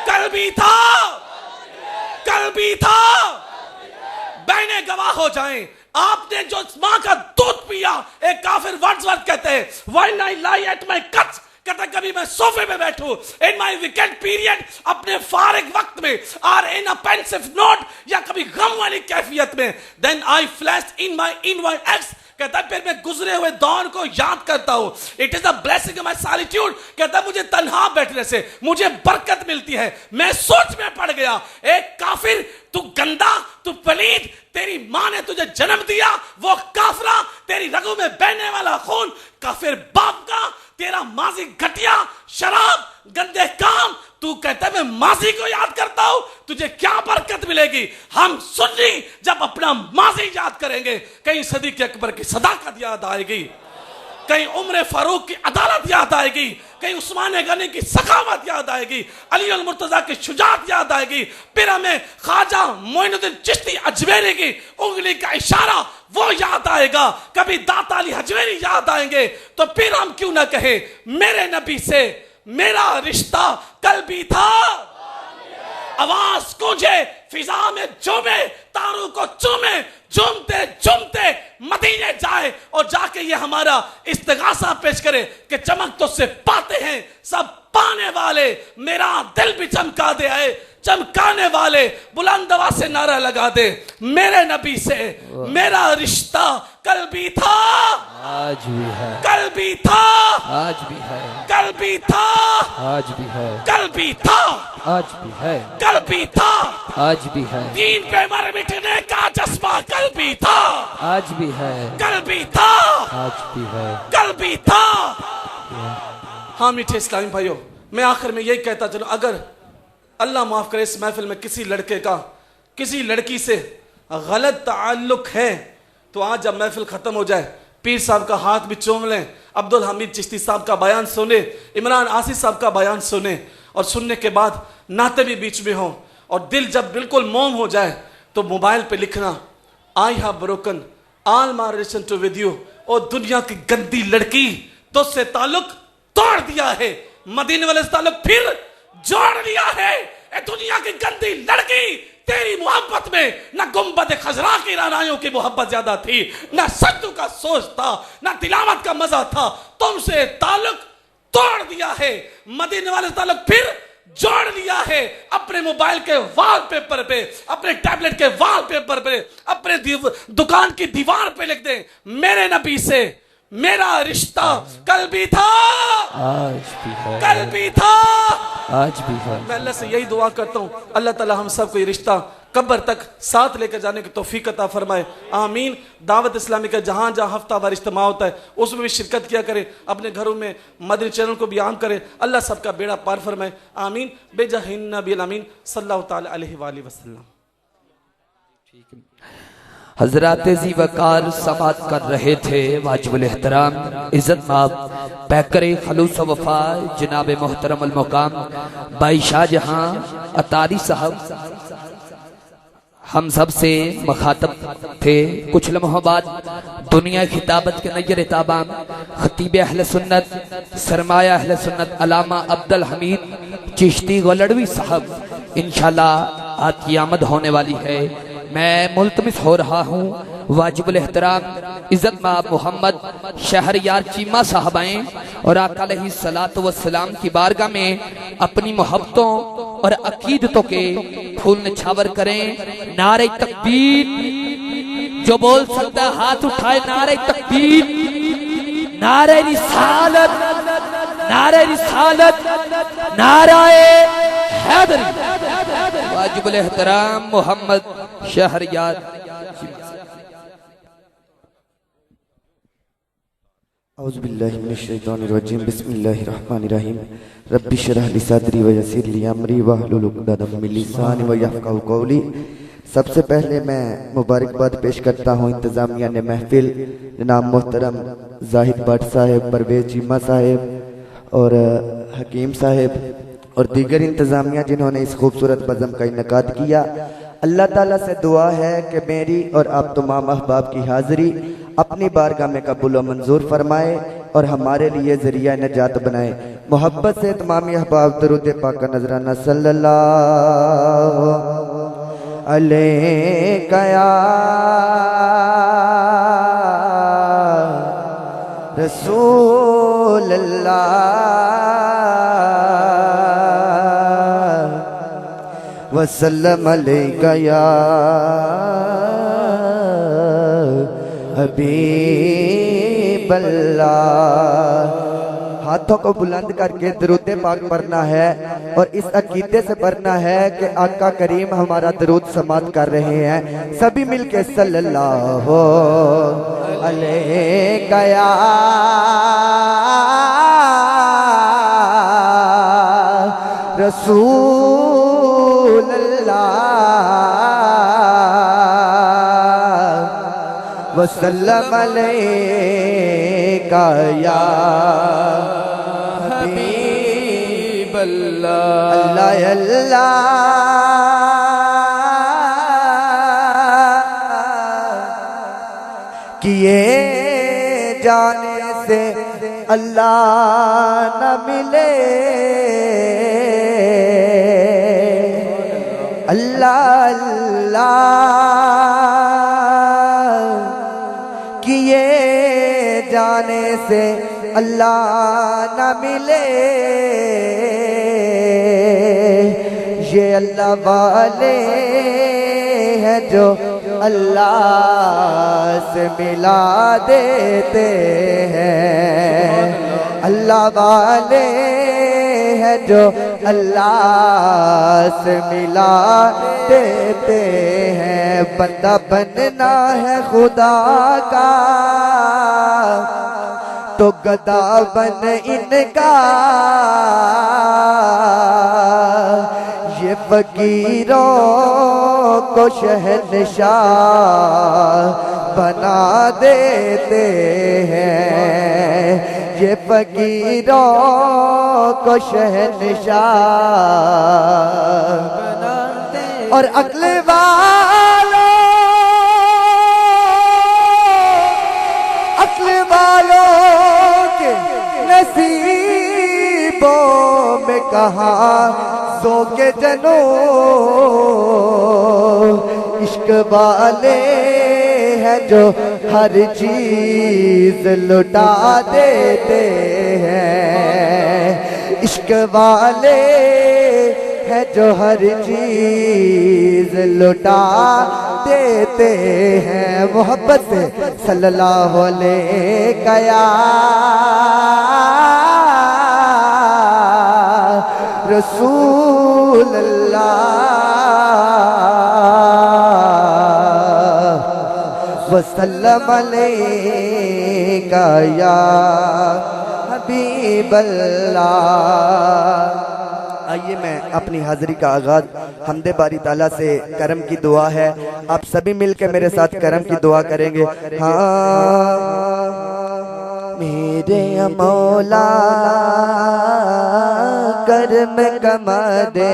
कल भी था, कल भी था। बहने गवाह हो जाएं, आपने जो मां का दूध पिया, एक काफिर वर्ड्सवर्थ कहते हैं while I lie at my cuts, कहता कभी मैं सोफे पे बैठूं इन माय वीकेंड पीरियड, अपने फारिग वक्त में, और इन अ पेंसिव नोट या कभी गम वाली कैफियत में, then I flash in my inward ex, कहता फिर मैं गुजरे हुए दौर को याद करता हूं। It is a blessing my solitude, कहता मुझे तन्हा बैठने से मुझे बरकत मिलती है। मैं सोच में पड़ गया, एक काफिर तू गंदा, तू पलीद, तेरी मां ने तुझे जन्म दिया, वो काफरा, तेरी रगों में बहने वाला खून, काफिर बाप का, तेरा माजी घटिया, शराब, गंदे काम, तू कहता है मैं माजी को याद करता हूं, तुझे क्या बरकत मिलेगी। हम सुन्नी जब अपना माजी याद करेंगे कहीं सदीक अकबर की सदाकत याद आएगी, कहीं उम्र फारूक की अदालत याद आएगी, कहीं उस्मान गनी की सखावत याद आएगी, अली अल मुर्तजा की शुजात याद आएगी, फिर हमें ख्वाजा मोइनुद्दीन चिश्ती अजमेरी की उंगली का इशारा वो याद आएगा, कभी दाता अली हजवेरी याद आएंगे। तो फिर हम क्यों ना कहे मेरे नबी से मेरा रिश्ता कल भी था। आवाज गूंजे फिजा में झूमे, तारों को चूमे, झूमते झूमते मदीने जाए और जाके ये हमारा इस्तिगासा पेश करे कि चमक तो से पाते हैं सब पाने वाले, मेरा दिल भी चमका दे आए चमकाने वाले, बुलंद आवाज से नारा लगा दे मेरे नबी से मेरा रिश्ता कल भी था, आज भी है, कल भी था, आज भी है, कल भी था, आज भी है, कल भी था, आज भी है, कल भी था, आज भी है, दीन पे मर मिटने का जज्बा कल भी था, आज भी है, कल भी था, आज भी है, कल भी था। हाँ मीठे इस्लामी भाइयों, मैं आखिर में यही कहता चलूं, अगर अल्लाह माफ करे इस महफिल में किसी लड़के का किसी लड़की से गलत ताल्लुक है तो आज जब महफिल खत्म हो जाए पीर साहब का हाथ भी चूम लें, अब्दुल हमीद चिश्ती साहब का बयान सुने, इमरान आसिफ साहब का बयान सुने, और सुनने के बाद नाते भी बीच में हों, और दिल जब बिल्कुल मोम हो जाए तो मोबाइल पे लिखना I have broken all my relation to with you, और दुनिया की गंदी लड़की तो से ताल्लुक तोड़ दिया है, मदीने वाले से ताल्लुक फिर जोड़ लिया है। ए दुनिया की गंदी लड़की, तेरी मोहब्बत में न गुंबद खजरा की रानाइयों की मोहब्बत ज्यादा थी, न सज्जू का सोच था, न तिलावत का मजा था, तुमसे ताल्लुक तोड़ दिया है। मदीने वाले ताल्लुक फिर जोड़ लिया है। अपने मोबाइल के वॉलपेपर पे, अपने टैबलेट के वॉलपेपर पे, अपने दुकान की दीवार पे लिख दे मेरे नबी से मेरा रिश्ता कल भी था, आज भी है, कल भी था, आज भी है। मैं अल्लाह से यही दुआ करता हूँ अल्लाह ताला हम सब को ये रिश्ता कब्र तक साथ लेकर जाने की तौफीक अता फरमाए, आमीन। दावत इस्लामी का जहाँ जहाँ हफ्तावार इज्तिमा होता है उसमें भी शिरकत किया करें, अपने घरों में मदनी चैनल को भी आम करें, अल्लाह सबका बेड़ा पार फरमाए, आमीन। बेजहिन नबी अमीन सल्लल्लाहु ताला अलैहि वसल्लम। ठीक है। हजरात जी वकार समात कर रहे थे। वाजिबुल एहतराम इज्जत माब पैकर खलूस वफा जनाब मोहतरम अल मुकाम भाई शाहजहां अतारी साहब हम सब से मुखातब थे। कुछ लम्हों बाद दुनिया खिताबत के नजर ताबाम खतीब अहले सुन्नत सरमाया अहले सुन्नत अलामा अब्दुल हमीद चिश्ती गोलड़वी साहब इंशाल्लाह आज की आमद होने वाली है। मैं मुल्तमिस हो रहा हूँ वाजिबुल एहतराम इज्जत माब मोहम्मद शहरयार चीमा साहब आए और आका अलैहिस्सलातु वस्सलाम की बारगाह में अपनी मोहब्बतों और अकीदतों के फूल निछावर करें। नारे तकबीर, जो बोल सकता है हाथ उठाए। नारे तकबीर, नारे रिसालत, नारे रिसालत, नाराए हैदरी। वाजिबुल एहतराम मोहम्मद शहरयार। औज़ुबिल्लाहि मिनश्शैतानिर्रजीम बिस्मिल्लाहिर्रहमानिर्रहीम रब्बि इश्रह ली सदरी व यस्सिर ली अमरी वहलुल उक़दतम मिन लिसानी व यफ़क़हू क़ौली। सबसे पहले मैं मुबारकबाद पेश करता हूँ इंतज़ामिया ने महफिल जनाब मोहतरम जाहिद भट्ट साहब, परवेज़ चीमा साहब और हकीम साहब और दीगर इंतज़ामिया जिन्होंने इस खूबसूरत बज़म का इनेकाद किया। अल्लाह ताला से दुआ है कि मेरी और आप तमाम अहबाब की हाज़िरी अपनी बारगाह में कबूल व मंजूर फरमाए और हमारे लिए ज़रिया नजात बनाए। मोहब्बत से तमामी अहबाब दरूद पाक का नजराना सल्लल्लाहु अलैहि या रसूल अल्लाह वसल्लम अलैका या हबीब अल्लाह। हाथों को बुलंद करके दरूद पाक पढ़ना है और इस अकीदे से पढ़ना है कि आका करीम हमारा दरूद समात कर रहे हैं। सभी मिलके सल्लल्लाहु अलैहि या रसूल अल्लाह वसल्लम अलैका या हबीब अल्लाह। अल्लाह अल्लाह किए जाने से अल्लाह न मिले, अल्लाह अल्लाह किए जाने से अल्लाह न मिले। ये अल्लाह वाले हैं जो अल्लाह से मिला देते हैं। अल्लाह वाले हैं जो अल्लाह से मिला देते हैं। बंदा बनना है खुदा का तो गदा बन इनका। ये फकीरों को शहंशाह बना देते हैं। ये फकीरों को शहंशाह बनाते और अक्ल वालों के नसीबों में कहा सो के जनो इश्क वाले हैं जो हर चीज लुटा देते हैं। इश्क वाले हैं जो हर चीज लुटा देते हैं। मोहब्बत से सल्लल्लाहु अलैहि या रसूल अल्लाह वसल्लम अलैका या हबीब अल्लाह। आइए मैं अपनी हाजिरी का आगाज हमदे बारी ताला से करम की दुआ है, आप सभी मिलकर मेरे साथ करम की दुआ करेंगे। हाँ मेरे मौला करम कमा दे,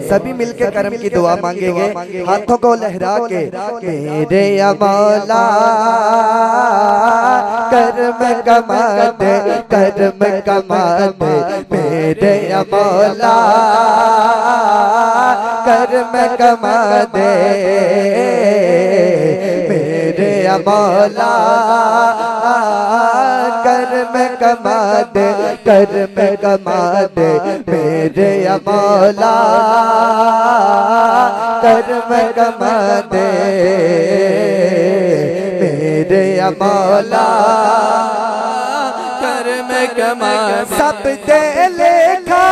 सभी मिलके करम की दुआ मांगेंगे हाथों को लहरा के। मेरे मौला करम कमा दे, करम कमा दे, मेरे मौला करम कमा दे, मेरे मौला करम कमा दे, करम कमा दे, मेरे मौला करम कमा दे, मेरे मौला करम कमा सब दे लेखा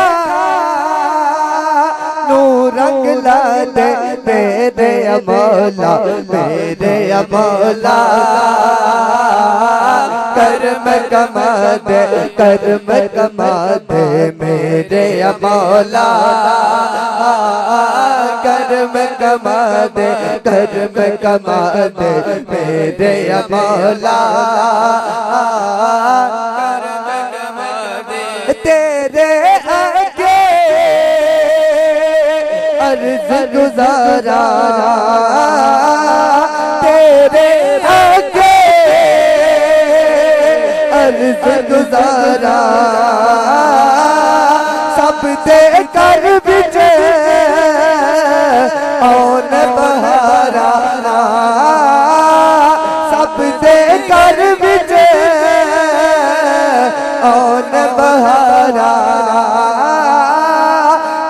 रंग ला दे, मेरे मौला मेरे मौला करम कमा दे, करम कमा दे, मेरे मौला करम कमा दे, करम कमा दे, मेरे मौला करम कमा दे। तेरे आगे अर्ज गुजारा, तेरे आगे अर्ज गुजारा, सब दे कर बिचे और बहारा, सब दे कर बिचे और बहारा,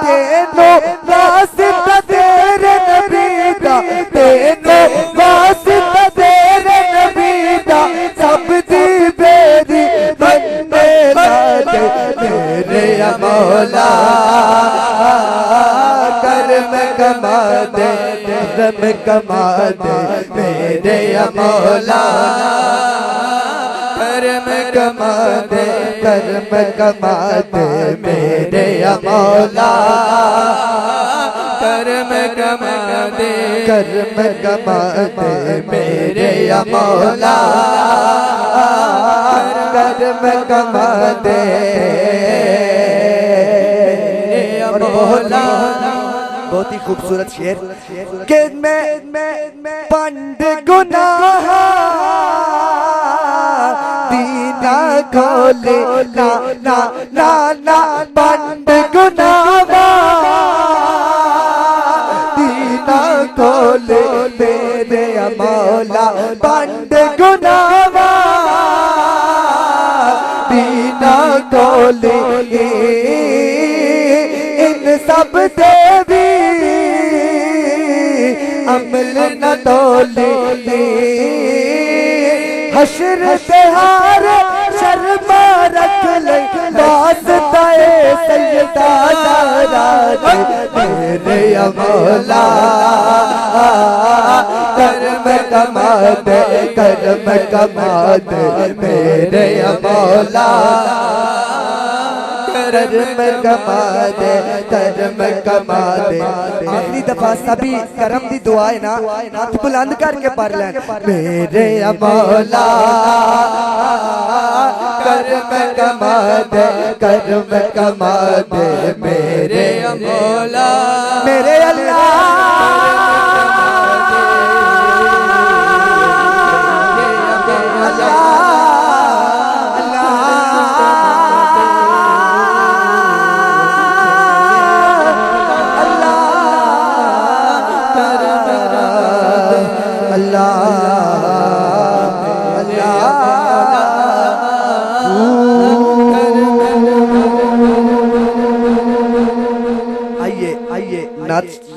तेनों वास्ता तेरे नबी दा, तेनों वास्ता तेरे नबी दा, सब दी बेदी बंदे ला दे, मेरे मौला करम कमा दे, करम कमा दे, मेरे मौला करम कमा दे, करम कमा दे, मेरे मौला करम कमा दे, करम कमा दे, मेरे मौला करम कमा दे, और मौला। बहुत ही खूबसूरत शेर कि मैं पंड गुनाह दीना खोले ना ना ना ना, पंड गुनाह दीना खोले, मेरे मौला पंड गुनाह दीना खोले, इन सब देवी अमल न तोले, हश्र से हार शर्मा रख ले, वास्ताए सैयदा ज़हरा दे, मेरे मौला करम कमा दे, करम कमा दे, मेरे मौला करम कमा दे, करम कमा दे। आखिरी दफा सभी करम दी दुआ है ना, हाथ बुलंद करके पढ़ लें। मेरे मौला करम कमा दे, करम कमा दे, मेरे मौला मेरे अल्लाह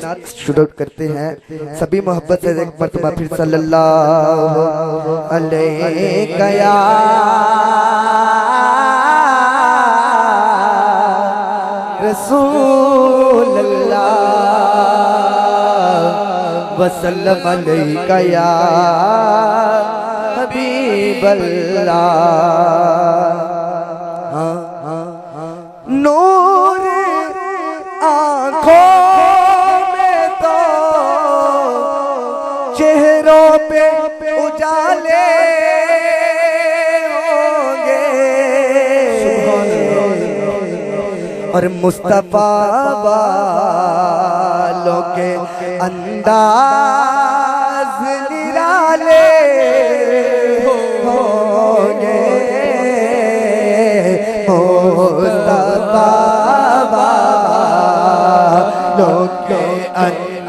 नात शुरू करते हैं सभी मोहब्बत से एक मर्तबा फिर सल्लल्लाहु अलैहि या रसूल अल्लाह वसल्लम अलैका या हबीब अल्लाह। हाँ हाँ नूर आंखों में तो चेहरों पे उजाले होंगे और मुस्तफा वालों के अंदाज निराले होंगे। मुस्तफा वालों के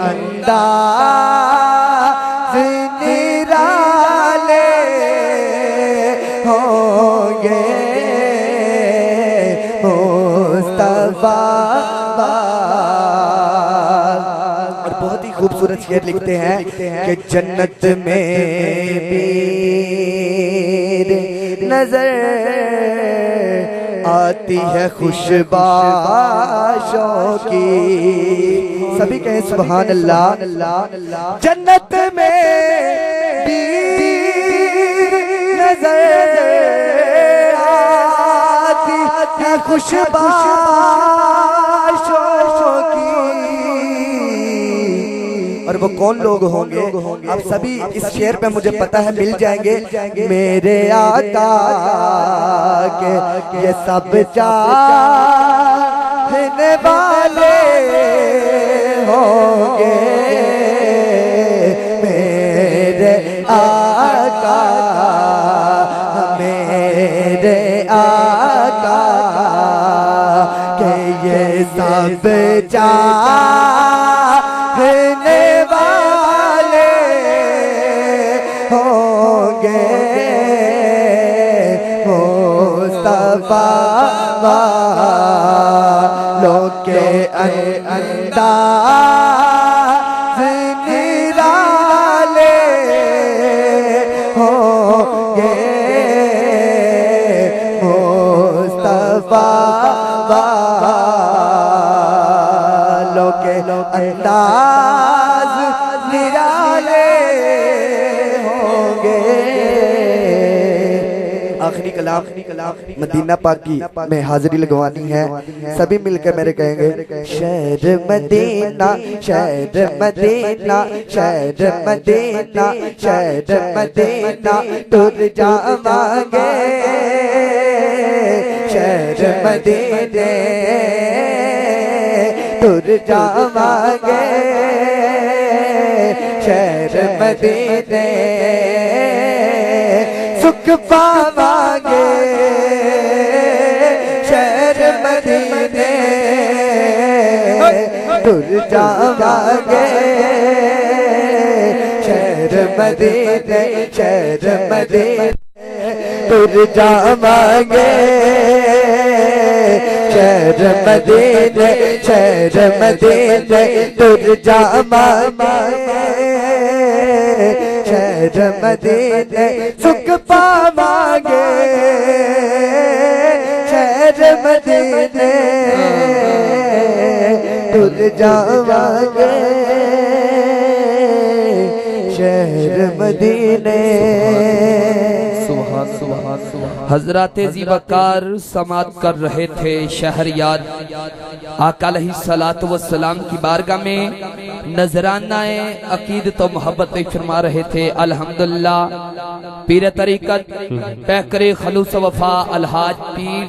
अंदाज निराले होंगे। मुस्तफा और बहुत ही खूबसूरत शेर लिखते हैं कि जन्नत में भी नजर आती है खुशबाशों की। सभी कहें सुभान अल्लाह। जन्नत में भी नजर आती है खुशबाशों की। और वो कौन लोग होंगे? आप सभी इस शेर पे मुझे पता है मिल जाएंगे। मेरे आका के ये सब चाहने वाले होंगे। मेरे आका के ये सब चाहने वाले होंगे। मुस्तफा वालों के अंदाज निराले होंगे। मुस्तफा वालों के अंदाज निराले होंगे। आखिरी कलाम मदीना पाक की में हाजिरी लगवानी है। सभी मिलकर मेरे कहेंगे शहर मदीना शहर मदीना शहर मदीना शहर मदीना टुर जावांगे। शहर मदीने टुर जावांगे। शहर मदीने सुख पावांगे। शहर मदीने टुर जावांगे। शहर मदीने टुर जावांगे। शहर मदीने टुर जावांगे। शहर मदीने सुख पावांगे। शहर मदीने टुर जावांगे। शहर मदीने। हजरत ज़ीवकार समात कर रहे थे शहरियार आका अलैहिस्सलातु वस्सलाम की बारगाह में नजरानाए अकीदत और मोहब्बत फरमा रहे थे। अल्हम्दुलिल्लाह पीर तरीकत पैकरे खलूस वफा अलहाज पीर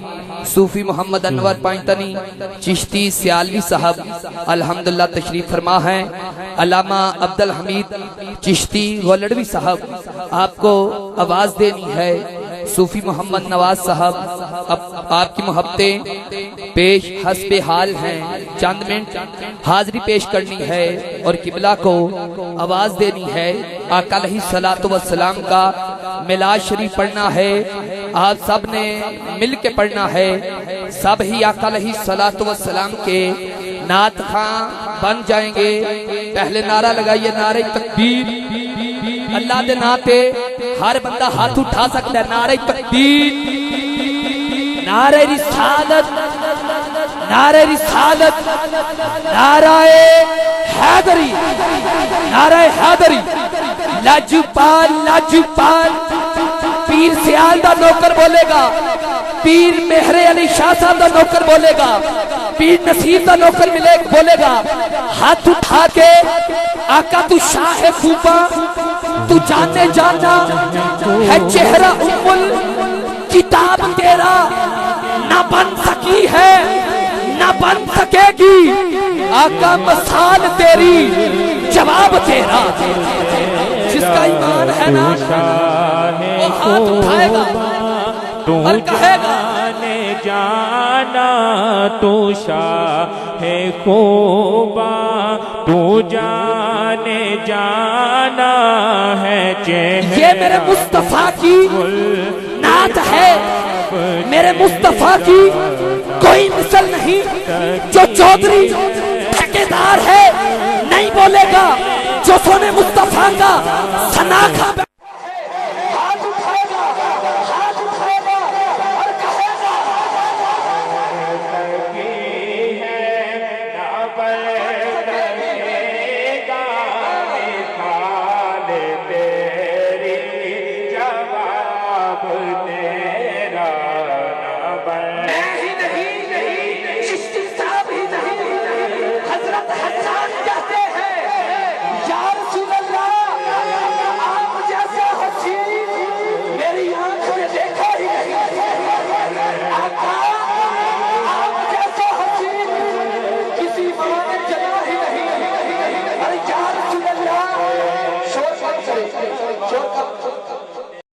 सूफी मोहम्मद अनवर पाइंतनी चिश्ती सियालवी साहब अल्हम्दुलिल्लाह तशरीफ फरमा है। अल्लामा अब्दुल हमीद चिश्ती गोलड़वी साहब आपको आवाज देनी है। सूफी मोहम्मद नवाज साहब आपकी मोहब्बतें पेश हस्बे हाल हैं। चंद मिनट हाजिरी पेश करनी है और किबला को आवाज देनी है। आका अलैहिस्सलातु वस्सलाम का मिलाद शरीफ पढ़ना है। आप सब ने मिल के पढ़ना है। सब ही आका अलैहिस्सलातु वस्सलाम के नात खां बन जाएंगे। पहले नारा लगाइए नारे तकबीर। अल्लाह दे नाते हर बंदा हाथ उठा सकता है। नारे तकबीर नारे रिसालत नारे रिसालत नाराए हैदरी नाराए हैदरी। लाजूपाल लाजूपाल पीर सियाल दा नौकर बोलेगा पीर मेहरे अली शाह साहब का नौकर बोलेगा, पीर नसीर का नौकर मिले बोलेगा, हाथ उठा के आका तू शाह है खूबा, तू जाने जाना है चेहरा उम्मुल किताब तेरा, ना बन सकी है ना बन सकेगी आका मसाल तेरी, जवाब तेरा। जिसका ईमान है ना वो हाथ उठाएगा और कहेगा जाना तू शाहे खूबा, तू जाने जाना है चेहरा। ये मेरे मुस्तफा की नात है, मेरे मुस्तफा की कोई मिसल नहीं। जो चौधरी ठेकेदार है नहीं बोलेगा, जो सोने मुस्तफा का सनाखा